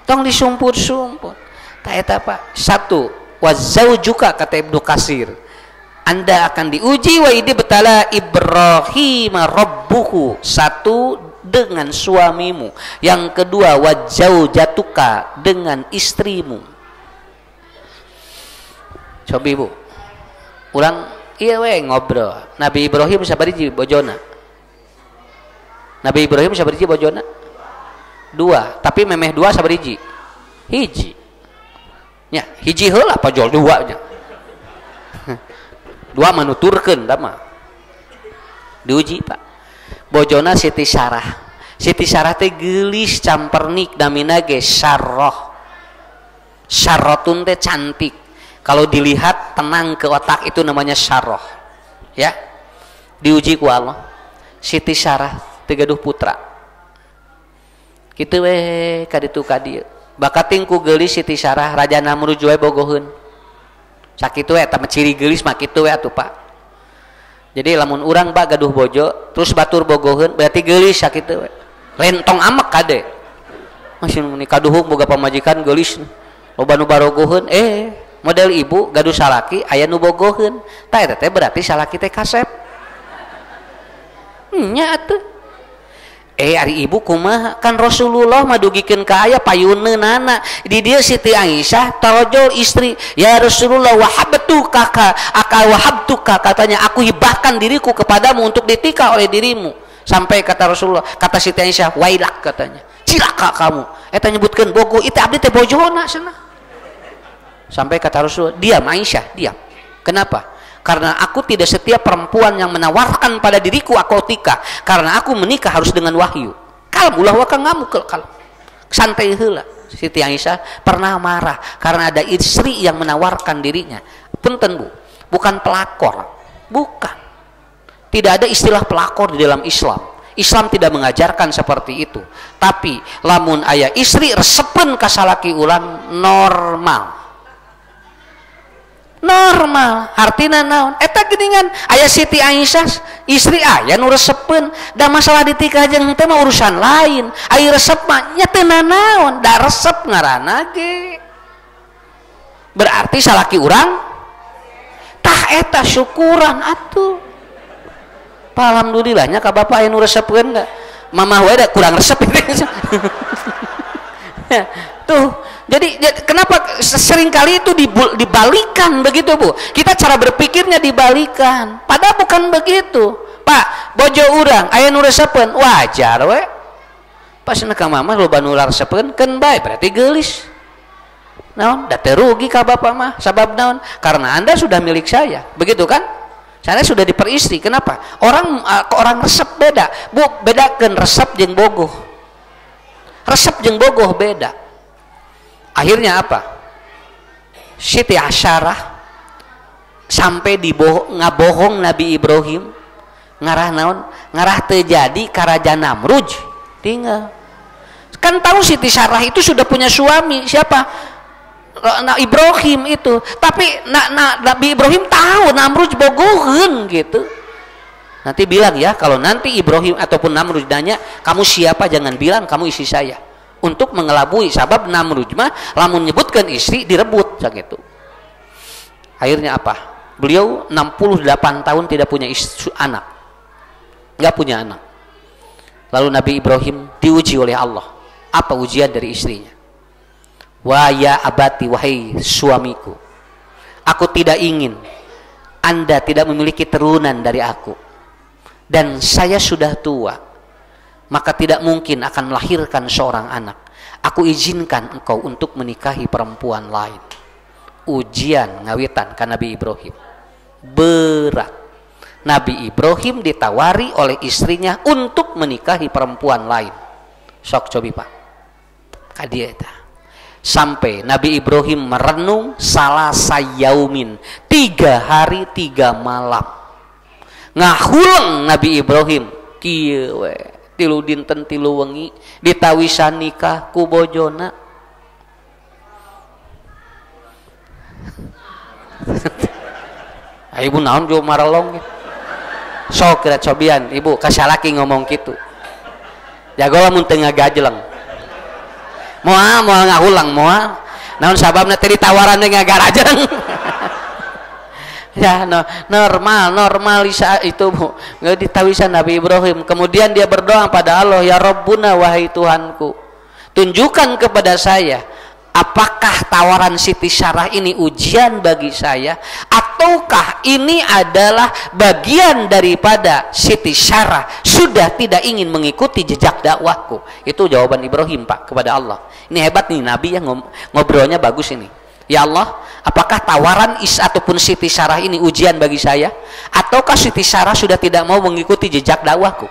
S1: tong disumput-sumput. Tak eta Pak. Satu, wazaujuka kata Ibnu Katsir, Anda akan diuji wa idh betala Ibrahim rabbuhu, satu dengan suamimu, yang kedua wazaujatuka dengan istrimu. Coba Ibu ulang iya we ngobrol. Nabi Ibrahim sabariji bojona, Nabi Ibrahim sabariji bojona dua, tapi memeh dua sabariji hiji nya, hiji heula pajol dua nya dua manuturkeun da mah diuji Pak. Bojona Siti Sarah, Siti Sarah teh geulis campernik namina ge Sarroh. Sarrotun teh cantik, kalau dilihat tenang ke otak itu namanya Sarroh ya. Diuji ku Allah, Siti Sarah teh gaduh putra kitu we kaditu kadieu. Bakating ku geulis Siti Sarah Raja Namrud we bogoheun sakitu we eta ciri geulis mah kitu we atuh Pak. Jadi lamun urang Pak gaduh bojo terus batur bogoheun berarti geulis sakitu we, lentong amek kade masih meni kaduhung boga pamajikan geulis loba nu barogoheun model ibu gaduh salaki aya nu bogoheun tah eta teh berarti salaki teh kasep nya atuh. Ari ibu kumaha kan Rasulullah mah dugikeun ka aya payuneunana di dieu Siti Aisyah tarojol istri, ya Rasulullah wahabtuka wahabtuka, katanya aku hibahkan diriku kepadamu untuk ditikah oleh dirimu, sampai kata Rasulullah, kata Siti Aisyah wailak, katanya cilaka kamu eta nyebutkeun bogo itu abdi teh bojona cenah. Sampai kata Rasulullah, diam Aisyah diam. Kenapa? Karena aku tidak setiap perempuan yang menawarkan pada diriku aku tika, karena aku menikah harus dengan wahyu. Kalem ulah wakang ngamuk kalem. Santai heula. Siti Aisyah pernah marah karena ada istri yang menawarkan dirinya. Punten Bu, bukan pelakor. Bukan. Tidak ada istilah pelakor di dalam Islam. Islam tidak mengajarkan seperti itu. Tapi lamun aya istri resepen ka salaki ulang normal. Normal artina naon eta geuningan aya Siti Aisyah istri aya nu resepeun da masalah ditikah jeung teh mah urusan lain, aya resep mah nya teu naon da resep ngaranna ge berarti salaki urang tah eta syukuran atuh. Alhamdulillah nya ka bapak aya nu resepkeun da mamah we da kurang resep tuh. Jadi kenapa seringkali itu dibalikan begitu Bu? Kita cara berpikirnya dibalikan. Padahal bukan begitu. Pak, bojo urang aya nu resepeun wajar we. Pas ka mama loba nu resepeun keun bae berarti geulis. Naon? Da teu rugi ka bapak mah. Sabab naon? Karena Anda sudah milik saya. Begitu kan? Saya sudah diperistri. Kenapa? Orang resep beda. Bu, bedakeun resep jeung bogoh. Resep jeung bogoh beda. Akhirnya apa? Siti Asyarah sampai ngabohong Nabi Ibrahim, ngarah naon? Ngarah terjadi ka Raja Namrud tinggal. Kan tahu Siti Sarah itu sudah punya suami, siapa? Ibrahim itu. Tapi Nabi Ibrahim tahu Namrud bogoheun gitu. Nanti bilang ya, kalau nanti Ibrahim ataupun Namrud nanya, kamu siapa? Jangan bilang kamu istri saya. Untuk mengelabui, sabab Namrud mah lamun nyebutkan istri direbut gitu. Akhirnya apa? Beliau 68 tahun tidak punya anak, nggak punya anak. Lalu Nabi Ibrahim diuji oleh Allah. Apa ujian dari istrinya? Wa ya abati, wahai suamiku, aku tidak ingin Anda tidak memiliki turunan dari aku, dan saya sudah tua, maka tidak mungkin akan melahirkan seorang anak. Aku izinkan engkau untuk menikahi perempuan lain. Ujian ngawitan ka Nabi Ibrahim berat. Nabi Ibrahim ditawari oleh istrinya untuk menikahi perempuan lain. Sok cobi Pak kadia eta. sampai Nabi Ibrahim merenung salasa yaumin, 3 hari 3 malam ngahulang Nabi Ibrahim kieu we tilu dinten tilu wengi ditawisan nikah ku bojona. Ibu naon jo marelong sok kira cobian ibu kasalaki ngomong gitu jago lamun teu ngagajleng moal ngahulang moal naon sababna teh ditawaran teh ngagarajeng. Ya normal itu Bu nggak ditawisan Nabi Ibrahim. Kemudian dia berdoa pada Allah, ya Rabbuna wahai Tuhanku, tunjukkan kepada saya apakah tawaran Siti Sarah ini ujian bagi saya ataukah ini adalah bagian daripada Siti Sarah sudah tidak ingin mengikuti jejak dakwahku. Itu jawaban Ibrahim Pak kepada Allah. Ini hebat nih Nabi yang ngobrolnya bagus ini. Ya Allah, apakah tawaran ataupun Siti Sarah ini ujian bagi saya ataukah Siti Sarah sudah tidak mau mengikuti jejak dakwahku?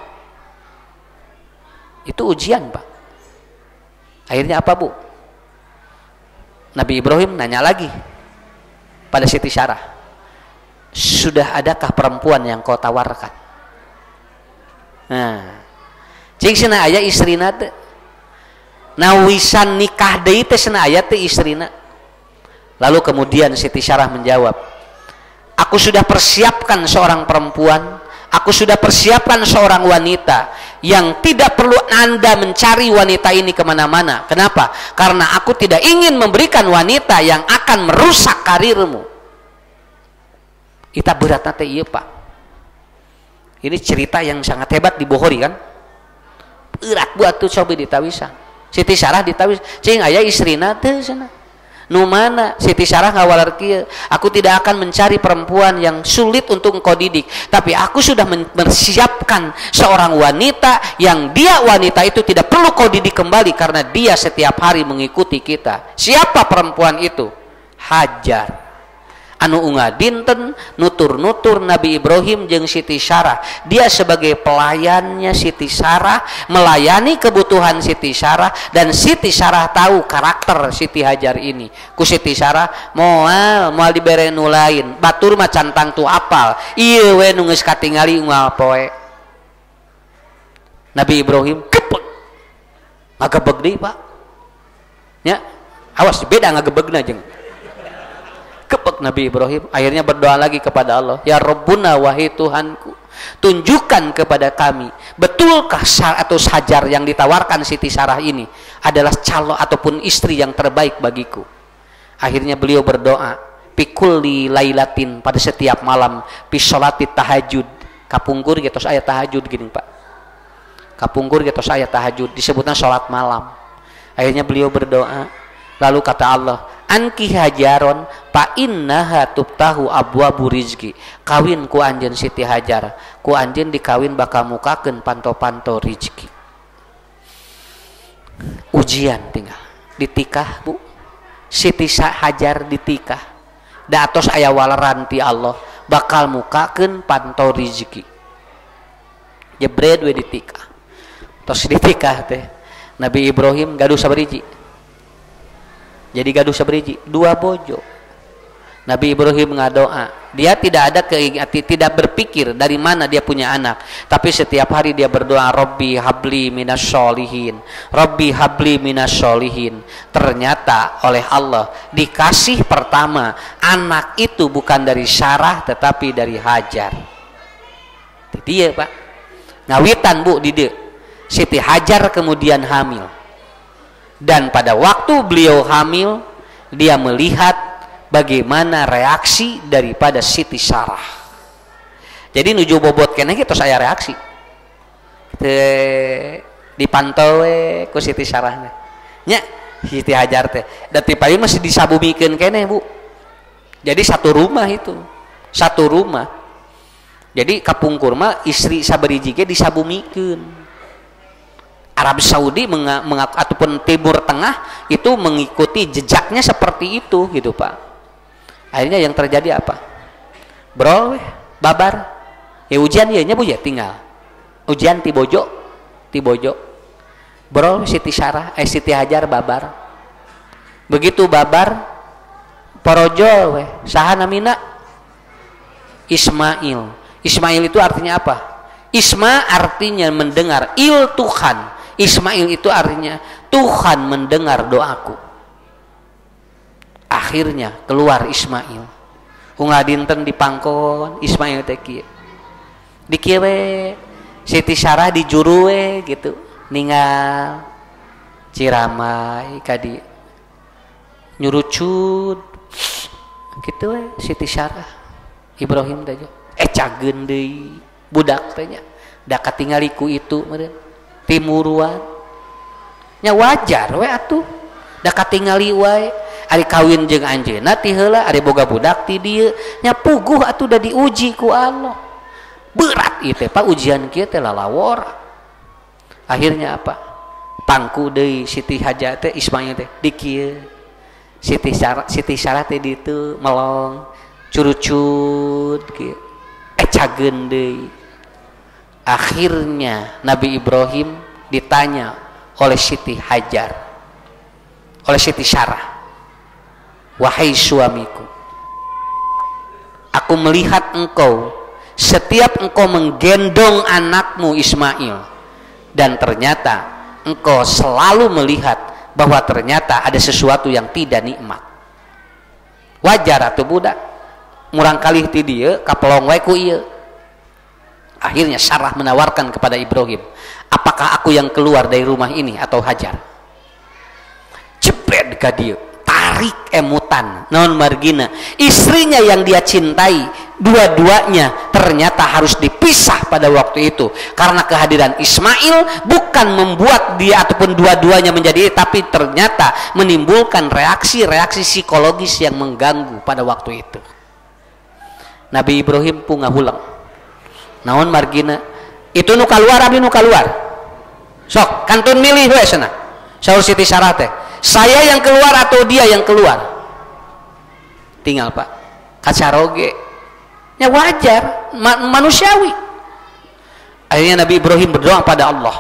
S1: Itu ujian Pak. Akhirnya apa Bu? Nabi Ibrahim nanya lagi pada Siti Sarah, sudah adakah perempuan yang kau tawarkan? Nah, cing cenah aya istrina teh nawisan nikah deui teh cenah aya teh istrina. Lalu kemudian Siti Sarah menjawab, aku sudah persiapkan seorang perempuan, aku sudah persiapkan seorang wanita yang tidak perlu Anda mencari wanita ini kemana-mana. Kenapa? Karena aku tidak ingin memberikan wanita yang akan merusak karirmu. Kita berat nanti iya Pak. Ini cerita yang sangat hebat di Bukhari kan. Berat buat tuh coba ditawisan. Siti Sarah ditawis, cing aya istrina teh cenah. Nu mana Siti Sarah ngawalar kieu, aku tidak akan mencari perempuan yang sulit untuk engkau didik, tapi aku sudah mempersiapkan seorang wanita yang dia wanita itu tidak perlu kau didik kembali karena dia setiap hari mengikuti kita. Siapa perempuan itu? Hajar. Anu unga dinten nutur-nutur Nabi Ibrahim jeung Siti Sarah. Dia sebagai pelayannya Siti Sarah, melayani kebutuhan Siti Sarah, dan Siti Sarah tahu karakter Siti Hajar ini. Ku Siti Sarah moal dibere nu lain, batur mah cantang tu apal. Ieu we nu geus katingali unggal poe. Nabi Ibrahim kepek. Ngagebeg deui Pak. Nya, awas beda ngagebegna jeung kepek Nabi Ibrahim. Akhirnya berdoa lagi kepada Allah, ya Rabbuna wahai Tuhanku, tunjukkan kepada kami betulkah atau Hajar yang ditawarkan Siti Sarah ini adalah calon ataupun istri yang terbaik bagiku. Akhirnya beliau berdoa pikulli lailatin, pada setiap malam, pisolati tahajud, kapungkur gitu saya tahajud gini Pak, kapungkur gitu saya tahajud, disebutnya sholat malam. Akhirnya beliau berdoa, lalu kata Allah, anki Hajaron pa innaha tubtahu abwabu rizki, kawin ku anjeun Siti Hajar, ku anjeun dikawin bakal mukakeun panto-panto rizki. Ujian tinggal ditikah Bu, Siti Hajar ditikah da atos aya waleran ti Allah bakal mukakeun panto rizki. Jebret we ditikah, tos ditikah teh Nabi Ibrahim gaduh sabariji. Jadi gaduh sabariji, 2 bojo. Nabi Ibrahim ngadoa, dia tidak berpikir dari mana dia punya anak, tapi setiap hari dia berdoa, Rabbi habli minas sholihin, Rabbi habli minas sholihin. Ternyata oleh Allah dikasih pertama anak itu bukan dari Sarah tetapi dari Hajar. Itu dia Pak, ngawitan Bu di dia. Siti Hajar kemudian hamil. Dan pada waktu beliau hamil, dia melihat bagaimana reaksi daripada Siti Sarah. Jadi nuju bobot kene gitu saya reaksi. Dipantau ku Siti Sarah. Nya Siti Hajar teh. Da tipai masih disabumikeun kene Bu. Jadi satu rumah itu. Satu rumah. Jadi kapungkur mah istri sabariji ge disabumikeun. Arab Saudi ataupun Timur Tengah itu mengikuti jejaknya seperti itu gitu Pak. Akhirnya yang terjadi apa? Bro, babar. Ya ujian ya nya Bu ya tinggal. Ujian ti bojo. Bro Siti Sarah, Siti Hajar babar. Begitu babar porojol weh saha namina Ismail. Ismail itu artinya apa? Isma artinya mendengar, il Tuhan. Ismail itu artinya Tuhan mendengar doaku. Akhirnya keluar Ismail. Ungah dinten dipangkon Ismail teh kieu. Di kieu we Siti Sarah di juru we gitu. Ningal Ciramai kadi nyurucut gitu we Siti Sarah Ibrahim teh cageun deui budak teh nya da katingali ku itu meureun timuruan nya wajar we atuh da katingali wae ari kawin jeung anjeunna ti heula ari boga budak ti dieu nya puguh atuh da diuji ku Allah berat ieu teh Pak ujian kieu teh lalawor akhirnya apa pangku deui Siti Hajar teh Ismail teh di kieu Siti Sarah teh ditu melong curucut kieu cageun deui. Akhirnya Nabi Ibrahim ditanya oleh Siti Hajar, oleh Siti Sarah, wahai suamiku, aku melihat engkau setiap engkau menggendong anakmu Ismail, dan ternyata engkau selalu melihat bahwa ternyata ada sesuatu yang tidak nikmat. Wajar atuh budak murang kalih ti dieu kapelong wae ku ieu. Akhirnya Sarah menawarkan kepada Ibrahim, apakah aku yang keluar dari rumah ini atau Hajar? Jebret ka dieu, tarik emutan naon margina. Istrinya yang dia cintai, dua-duanya ternyata harus dipisah pada waktu itu karena kehadiran Ismail bukan membuat dia ataupun dua-duanya menjadi, tapi ternyata menimbulkan reaksi-reaksi psikologis yang mengganggu pada waktu itu. Nabi Ibrahim punga hulang naon margina itu nu kaluar abdi nu kaluar sok kantun milih we cenah saur Siti Sarah teh saya yang keluar atau dia yang keluar tinggal Pak kacaroge ya wajar manusiawi. Akhirnya Nabi Ibrahim berdoa pada Allah,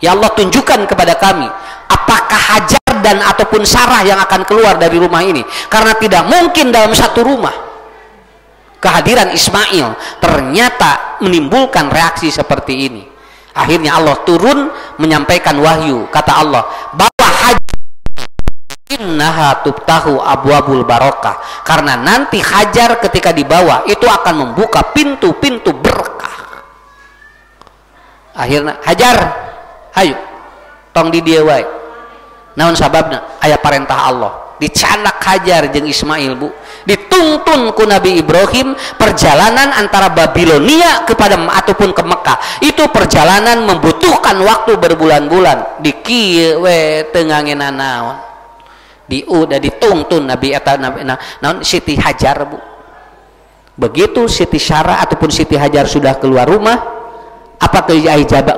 S1: ya Allah tunjukkan kepada kami apakah Hajar dan ataupun Sarah yang akan keluar dari rumah ini, karena tidak mungkin dalam satu rumah kehadiran Ismail ternyata menimbulkan reaksi seperti ini. Akhirnya Allah turun menyampaikan wahyu, kata Allah bahwa Hajar innaha tubtahu abwabul barokah, karena nanti Hajar ketika dibawa itu akan membuka pintu-pintu berkah. Akhirnya Hajar hayu tong di dieu wae naon sababna aya parentah Allah dicanak Hajar jeung Ismail bu dituntun ku Nabi Ibrahim perjalanan antara Babilonia kepada ataupun ke Mekah. Itu perjalanan membutuhkan waktu berbulan-bulan. Di kieu we teu ngangena naon. Udah dituntun Nabi eta naon Siti Hajar bu. Begitu Siti Sarah ataupun Siti Hajar sudah keluar rumah, apa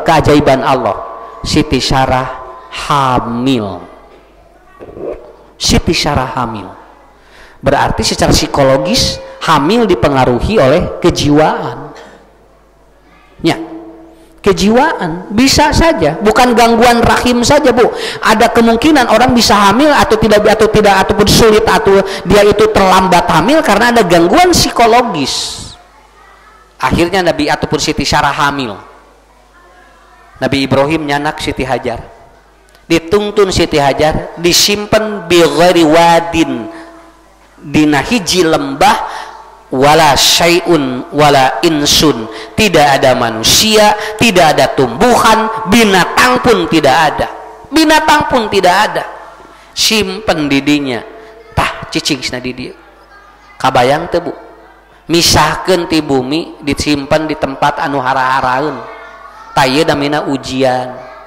S1: keajaiban Allah? Siti Sarah hamil. Siti Sarah hamil. Berarti secara psikologis hamil dipengaruhi oleh kejiwaan. Ya, kejiwaan bisa saja, bukan gangguan rahim saja bu. Ada kemungkinan orang bisa hamil atau tidak ataupun sulit atau dia itu terlambat hamil karena ada gangguan psikologis. Akhirnya Nabi ataupun Siti Sarah hamil. Nabi Ibrahim nyanak Siti Hajar. Dituntun Siti Hajar disimpan bi ghairi wadin dina hiji lembah wala syai'un wala insun, tidak ada manusia, tidak ada tumbuhan, binatang pun tidak ada, simpen didinya tah cicingsna di dieu. Kabayang teu bu misahkeun ti bumi disimpan di tempat anu hara-haraeun tah ieu namina ujian.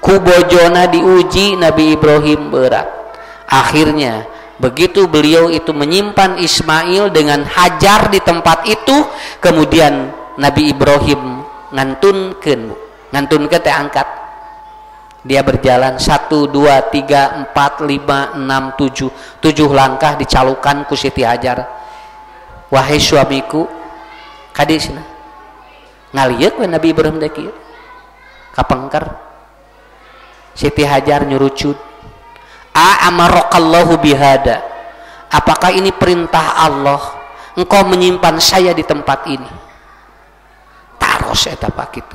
S1: Ku bojona diuji Nabi Ibrahim berat. Akhirnya begitu beliau itu menyimpan Ismail dengan Hajar di tempat itu, kemudian Nabi Ibrahim ngantunkeun teh angkat. Dia berjalan 1 2 3 4 5 6 7 langkah dicalukan ku Siti Hajar. Wahai suamiku, kadi cenah. Ngalieuk we Nabi Ibrahim teh kieu. Kapengker. Siti Hajar nyurucut, A'amarakallahu bihada, apakah ini perintah Allah engkau menyimpan saya di tempat ini? Taros eta pak kitu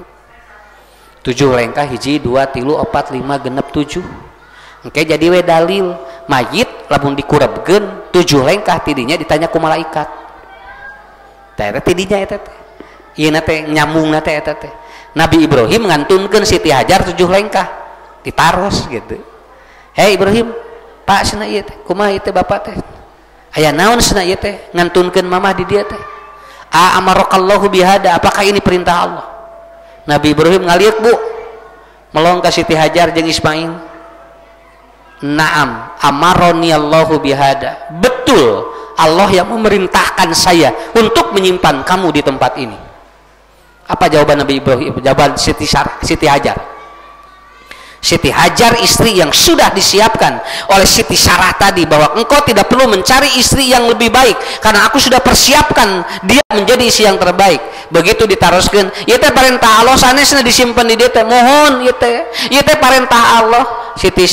S1: 7 lengkah 1 2 3 4 5 genep 7 engke jadi we dalil mayit lamun dikurebkeun 7 lengkah tidinya ditanya ku malaikat teh tidinya eta teh ieu na teh nyambungna teh eta teh Nabi Ibrahim ngantunkeun Siti Hajar 7 lengkah ditaros gitu. Hei Ibrahim, Pak cenah ieu teh kumaha ieu teh bapak teh aya naon cenah ieu teh ngantunkeun mamah di dieu teh? A'amarakallahu bihada, apakah ini perintah Allah? Nabi Ibrahim ngaliuk bu melong ka Siti Hajar jeung Ismail. Naam amaroni Allahu bihada, betul Allah yang memerintahkan saya untuk menyimpan kamu di tempat ini. Apa jawaban Nabi Ibrahim? Jawaban Siti Hajar. Siti Hajar istri yang sudah disiapkan oleh Siti Sarah tadi, bahwa engkau tidak perlu mencari istri yang lebih baik karena aku sudah persiapkan dia menjadi istri yang terbaik. Begitu ditaroskeun ieu teh perintah Allah sanesna disimpan di dieu teh, mohon ieu teh perintah Allah. Siti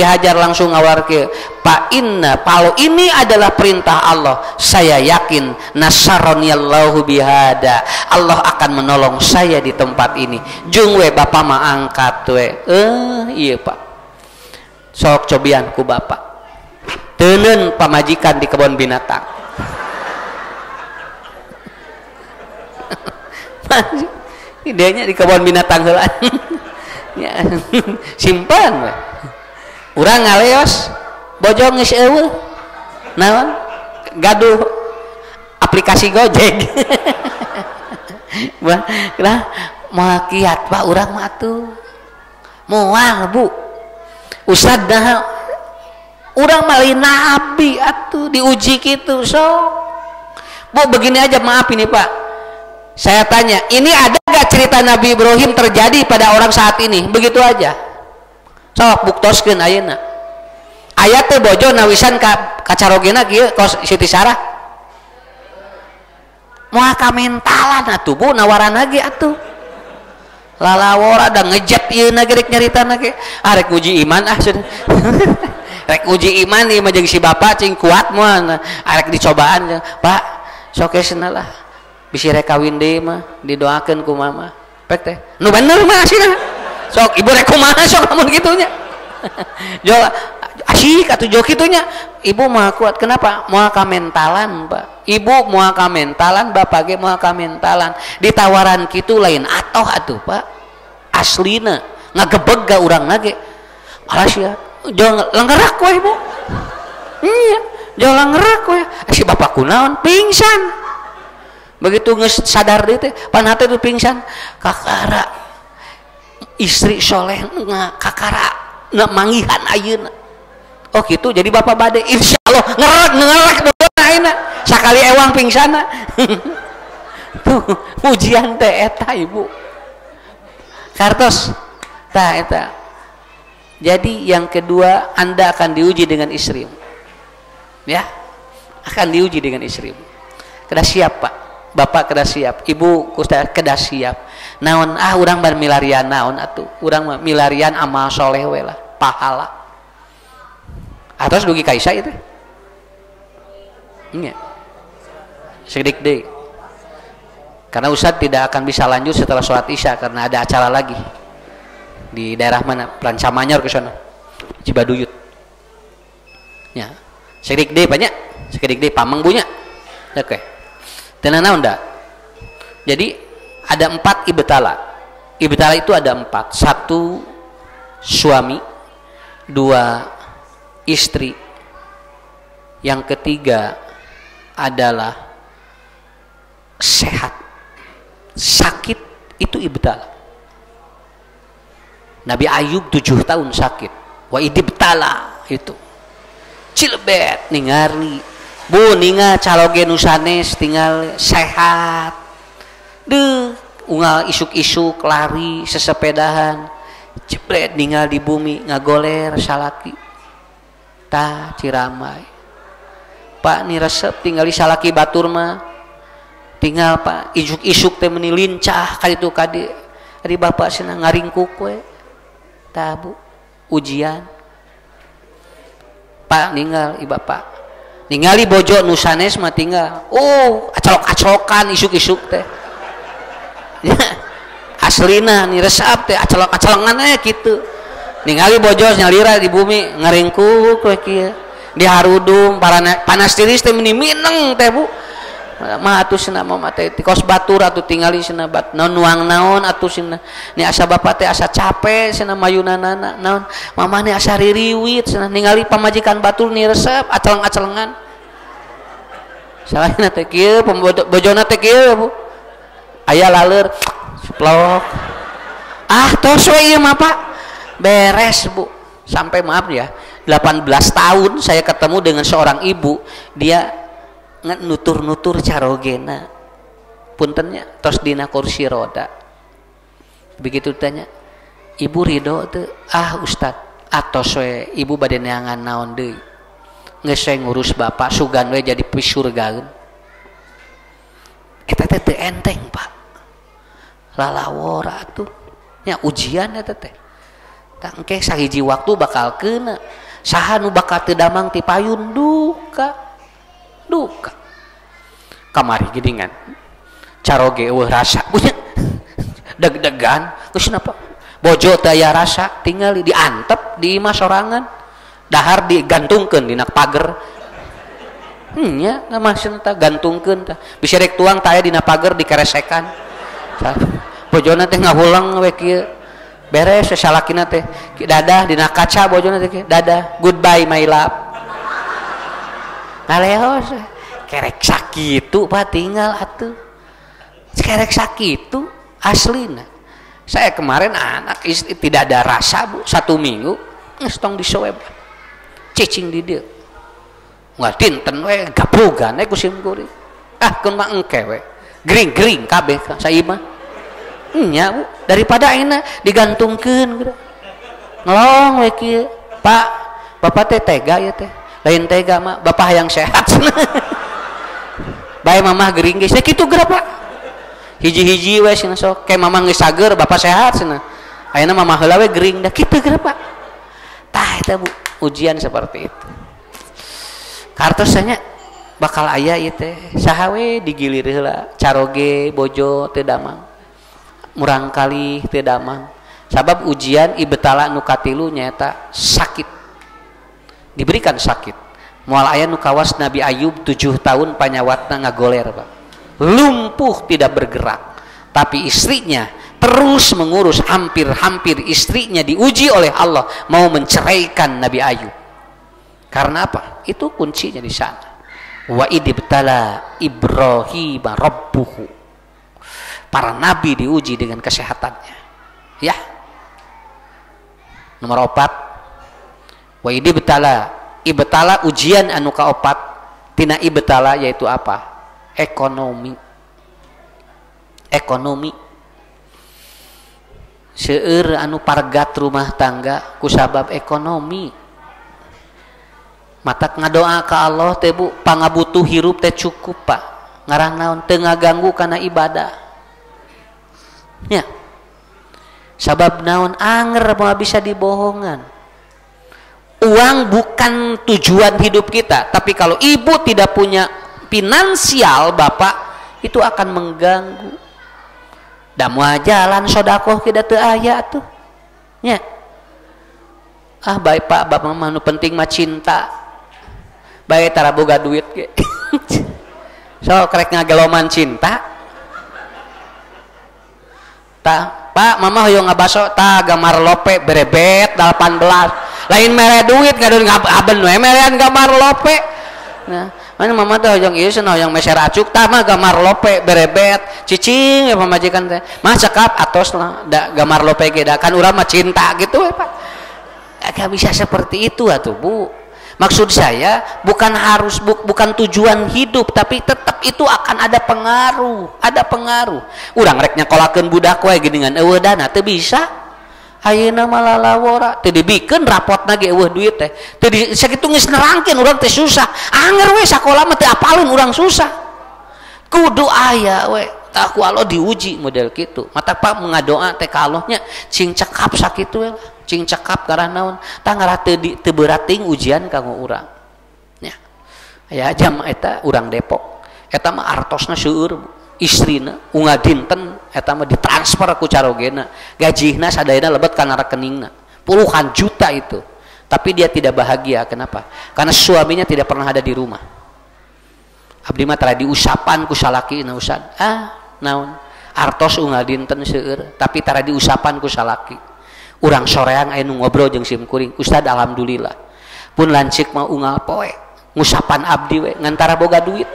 S1: Hajar langsung ngawarkeun, Pak inna, kalau ini adalah perintah Allah, saya yakin nasaroniallahu bihada, Allah akan menolong saya di tempat ini. Jung we bapak mah angkat we. Iya pak, sok cobian ku bapak teuneun pamajikan di kebun binatang. Idenya di kebun binatang heula. Ya, simpan we. Urang ngaleos bojong geus eueuh. Naon? Gaduh aplikasi Gojek. Wah, moal kiat Pak urang mah atuh. Moal Bu. Ustad dah urang mah lain nabi atuh diuji kitu sok. Bu begini aja, maaf ini Pak. Saya tanya, ini ada gak cerita Nabi Ibrahim terjadi pada orang saat ini? Begitu aja. Sok buktoskeun ayeuna. Aya teh bojo nawisan ka carogena kieu ka Siti Sarah. Moal kamentalan atuh Bu, nawaran lagi atuh. Lalawora da ngejet ieu na gerek nyaritana ge. Rek uji iman sudah. Rek uji iman ieu mah jeung si bapak cing kuat moal. Rek dicobaan, Pak, sok esna lah. Bisi rek kawin deui mah didoakeun ku mama. Pek teh. Nu bener mah asina. Sok ibu rek kumaha sok lamun kitu nya. Jo asyik atuh jo kitu nya. Ibu mah kuat. Kenapa? Moal kamentalan, Pak. Ibu moal kamentalan, bapak ge moal kamentalan. Ditawaran kitu lain atoh atuh, Pak. Aslina ngagebeg ga urang ge. Alas ya. Jo lenggerak we, Bu. Iya, jo lenggerak we. Si bapak kunaon pingsan. Begitu sadar dia teh pan hate tuh pingsan, kakara istri soleh kakara mangihan ayeuna. Oh gitu, jadi bapak bade insyaallah ngerek bodona ayeuna sakali ewang pingsana. Tuh ujian teh eta ibu kartos tah eta. Jadi yang kedua, Anda akan diuji dengan istrimu, ya, akan diuji dengan istrimu. Kedah siap Pak, bapak kedah siap, ibu kedah siap. Naon urang bar milarian naon atuh, urang milarian amal soleh we lah, pahala. Atos dugi kaisa itu iya sedik deui karena Ustadz tidak akan bisa lanjut setelah sholat isya karena ada acara lagi di daerah mana, Planca Manyar ke sana, Cibaduyut ya. Sedik deui banyak, sedik deui pamang bunya oke. Tenang naon da. Jadi ada 4 ibtala. Ibtala itu ada 4. 1 suami, 2 istri, yang ketiga adalah sehat. Sakit itu ibtala. Nabi Ayub 7 tahun sakit. Wa idibtala itu cilebet ningali Bu ningal caloge nu sanes tinggal sehat. Deuh unggal isuk-isuk lari sesepedahan. Jebret ningal di bumi ngagoler salaki. Tah ciramai. Pak ni resep tinggali salaki batur mah. Tinggal Pak isuk-isuk teh meuni lincah kaditu kadi. Ari bapak cenah ngaringkuk we. Tah Bu ujian. Pak ninggal ieu bapak ningali bojo nu sanes mah tinggal acolok-acolokan isuk-isuk teh aslina ni resep teh acolok-acolongan kitu ningali bojo nyalira di bumi ngaringkuk we kieu diharudung panas tiris teh mineng teh Bu mah atuh cenah mama teh kos batur atuh tingali cenah bat nuang naon atuh cenah ni asa bapak teh asa capek cenah mayunanana naon mama ni asa ririwit cenah ningali pamajikan batur ni resep aceleng-acelengan salahna teh kieu bojona teh kieu Bu aya laleur suplok tos we ieu mah Pak beres Bu sampai maaf ya 18 tahun saya ketemu dengan seorang ibu dia nutur-nutur carogena puntennya tos dina kursi roda begitu tanya ibu ridho tuh Ustad atos we ibu bade neangan naon deui geus we ngurus bapak sugan we jadi pisurgaeun eta teh teu enteng Pak lalawora tuh nya ujian eta teh tah engke sahiji waktu bakal keuna saha nu bakal teu damang ti payun duka kamari gidingan caroge eueuh rasa punya deg-degan geus napa bojo teh aya rasa tinggal diantep di imah sorangan dahar digantungkeun dina pager nya maksudna teh gantungkeun teh bisa rek tuang teh aya dina pager dikeresekan bojona teh ngahulang we kieu beres salakina teh dadah dina kaca bojona teh dadah goodbye my love ngaleos kerek sakitu Pak tinggal atuh kerek sakitu aslina saya kemarin anak istri tidak ada rasa Bu 1 minggu geus tong disoeb cicing di dieu nggak tinten we gaprugan ku sim kuring keun mah engke we gering-gering kabeh saimah nya Bu daripada ayeuna digantungkeun ngelong we kieu Pak bapak teh tega ya teh lain tega mah bapak yang sehat bae mamah gering geus kitu geura Pak hiji-hiji we cenah sok kayak mamah geus sager bapak sehat cenah ayeuna mamah heula we gering da kitu geura Pak tah eta Bu ujian seperti itu kartosnya bakal aya ieu teh saha we digilir heula caroge bojo teu damang murang kali teu damang sabab ujian ibtala nu katilu nyaeta sakit diberikan sakit moal aya nu kawas Nabi Ayub 7 tahun panyawatna ngagoler Pak lumpuh tidak bergerak tapi istrinya terus mengurus hampir-hampir istrinya diuji oleh Allah mau menceraikan Nabi Ayub karena apa itu kuncinya di sana wa idibtala Ibrahim rabbuhu para nabi diuji dengan kesehatannya ya nomor 4 wa idibtala ibtala ujian anu kaopat tina ibtala yaitu apa ekonomi seueur anu pargat rumah tangga ku sabab ekonomi matak ngadoa ka Allah teh Bu pangabutuh hirup teh cukup Pak ngarah naon teu ngaganggu kana ibadah nya sabab naon anger moal bisa dibohongan uang bukan tujuan hidup kita tapi kalau ibu tidak punya finansial bapak itu akan mengganggu da moal jalan sedekah kita teu aya tuh nya baik Pak bapak mah nu penting mah cinta bae tara boga duit ge so krek ngageloman cinta tah Pak mama hoyong ngabaso tah gamar lope berebet 18 lain mere duit ngadeun ngaben we merean gamar lope nah mana mama teh hoyong ieu cenah hoyong meser acuk tah mah gamar lope berebet cicing ya pamajikan teh mah cekap atos lah da gamar lope ge da kan urang mah cinta gitu we Pak agak bisa seperti itu atuh Bu maksud saya bukan tujuan hidup tapi tetap itu akan ada pengaruh urang rek nyakolakeun budak we geuningan eueuh dana teu bisa ayeuna mah lalawora teu dibikeun rapotna ge eueuh duit teh teu sakitu geus nerangkeun urang teh susah anger we sakola mah teu apaleun urang susah kudu aya we tah ku Allah diuji model kitu mata Pak mengadoa teh ka Allah nya cing cekap sakitu we lah cing cekap karena naon tangara teu berat ting ujian kanggo urang nya aya jam eta urang Depok eta mah artosna seueur istrina unga dinten eta mah ditransfer ku carogena gajihna sadayana lebet kana rekeningna puluhan juta itu tapi dia tidak bahagia. Kenapa? Karena suaminya tidak pernah ada di rumah. Abdi mah tara diusapan ku salaki na Ustad naon artos unga dinten seueur tapi tara diusapan ku salaki urang soreang aya nu ngobrol jeung simkuring Ustad alhamdulillah pun lancik mah unggal poe ngusapan abdi we ngantara boga duit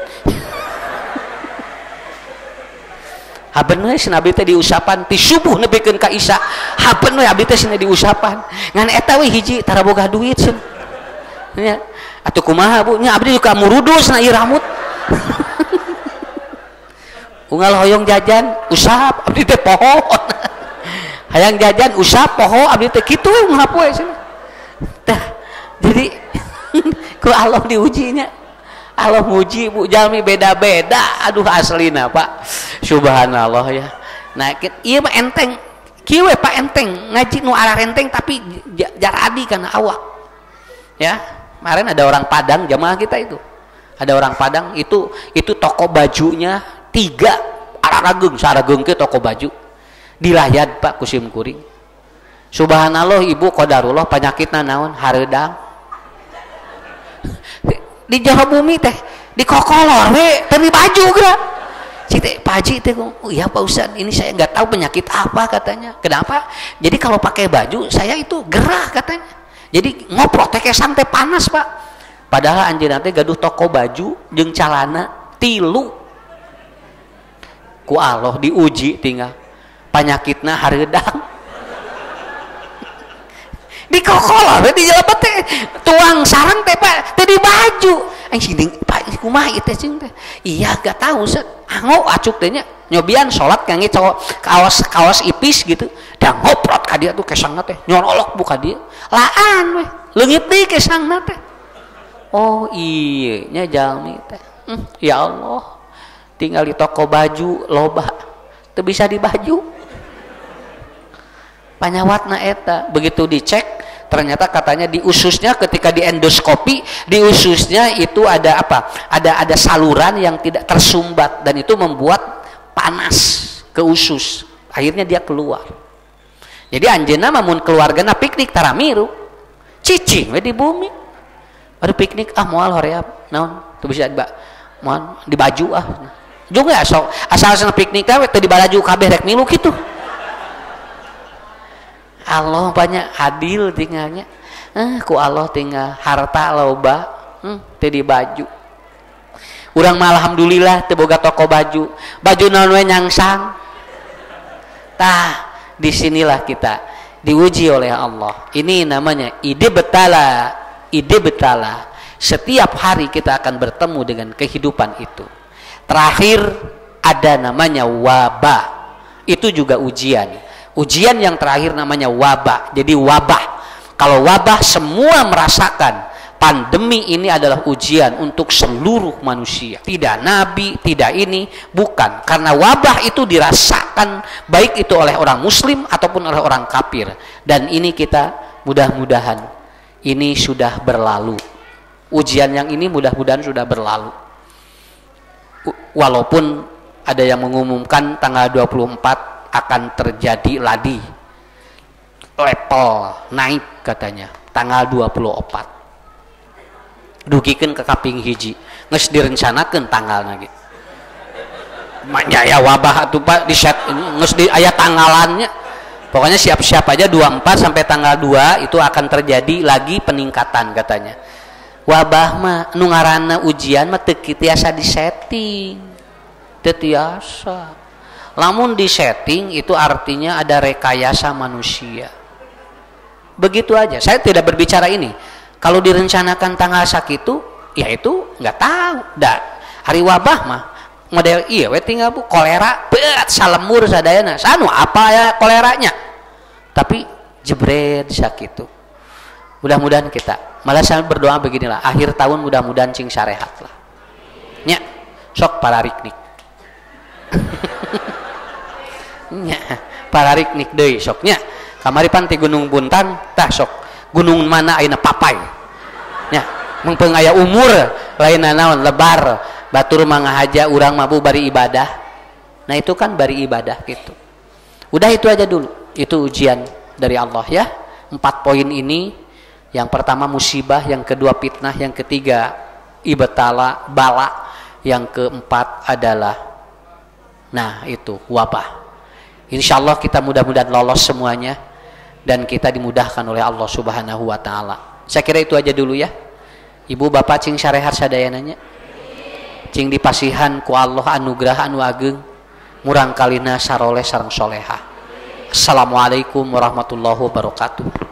S1: haben we cenah abdi teh diusapan ti subuh nepikeun ka isya haben we abdi teh cenah diusapan ngan eta we hiji tara boga duit cenah nya atuh kumaha Bu nya abdi ka murudus na ieu rambut unggal hoyong jajan usap abdi teh poho hayang jajan usap poho abdi teh kitu we ngapoe cenah tah jadi ku Allah diujinya Allah muji Bu jalmi beda-beda aduh aslina Pak subhanallah ya nah ieu mah enteng kieu we Pak enteng ngaji nu arah enteng tapi jaradi kana awak ya kemarin ada orang Padang jamaah kita itu ada orang Padang itu toko bajunya 3 arageng sarageng ke toko baju dilayad Pak kusim kuring subhanallah ibu qadarullah penyakitna naon hareudang di jero bumi teh di kokolor we teu baju geura cite Pak Haji teh oh iya Pak Ustad ini saya nggak tahu penyakit apa katanya kenapa jadi kalau pakai baju saya itu gerah katanya jadi ngoprok teh kesan teh panas Pak padahal anjeunna teh gaduh toko baju jeung calana 3 ku Allah diuji tinggal penyakitna hareudang di kokolor di jalan teh tuang sarang teh Pak teh di baju aing sinding Pak kumaha ieu teh cing teh iya gak tahu Ustaz anggo acuk teh nya nyobian salat kangge kaos ipis gitu da ngoprot ka dia tuh kesangna teh nyorolok buka dia laan we leungit deui kesangna teh oh iya nya jalmi teh ya Allah tinggal di toko baju loba teu bisa di baju panyawatna eta begitu dicek ternyata katanya di ususnya ketika di endoskopi di ususnya itu ada apa ada saluran yang tidak tersumbat dan itu membuat panas ke usus akhirnya dia keluar jadi anjeunna mah mun keluargana piknik taramiru cicing we di bumi baru piknik moal hoream naon teu bisa moal di baju juga asal piknik we teu di baju kabeh rek milu kitu Allah banyak adil tinggalnya ku Allah tinggal harta loba teu di baju urang mah alhamdulillah teu boga toko baju naon we nyangsang tah disinilah kita diuji oleh Allah ini namanya ide betala setiap hari kita akan bertemu dengan kehidupan itu terakhir ada namanya wabah itu juga ujian yang terakhir namanya wabah jadi wabah kalau wabah semua merasakan pandemi ini adalah ujian untuk seluruh manusia tidak nabi tidak ini bukan karena wabah itu dirasakan baik itu oleh orang muslim ataupun oleh orang kafir dan ini kita mudah-mudahan ini sudah berlalu ujian yang ini mudah-mudahan sudah berlalu walaupun ada yang mengumumkan tanggal 24 akan terjadi lagi level naik katanya tanggal 24 dugikeun ke kaping hiji geus direncanakeun tanggal lagi manya wabah atuh Pak di set geus di aya tanggalannya pokoknya siap-siap aja 24 sampai tanggal 2 itu akan terjadi lagi peningkatan katanya wabah mah nu ngaranna ujian mah teu tiasa disetting teu tiasa lamun di setting itu artinya ada rekayasa manusia begitu aja saya tidak berbicara ini kalau direncanakan tanggal sakitu ya itu nggak tahu dah hari wabah mah model iya we tinggal Bu kolera berat salemur sadayana sanu apa ya koleranya tapi jebret sakitu mudah-mudahan kita malah saya berdoa beginilah akhir tahun mudah-mudahan cing sarehat lah nya sok para riknik nya pararik nik deui soknya kamari pan ti Gunung Buntan tah sok gunung mana ayeuna papai nya mengpeung aya umur lain naon lebar batur mangahaja urang mabu bari ibadah. Nah itu kan bari ibadah gitu. Udah itu aja dulu, itu ujian dari Allah ya. 4 poin ini, yang pertama musibah, yang kedua fitnah, yang ketiga ibtala bala, yang keempat adalah nah itu wabah. Insyaallah kita mudah-mudahan lolos semuanya dan kita dimudahkan oleh Allah Subhanahu wa taala. Saya kira itu aja dulu ya. Ibu bapak cing sarehat sadayananya. Cing dipasihan ku Allah anugerah anu ageng murang kalina saroleh sareng soleha. Assalamualaikum warahmatullahi wabarakatuh.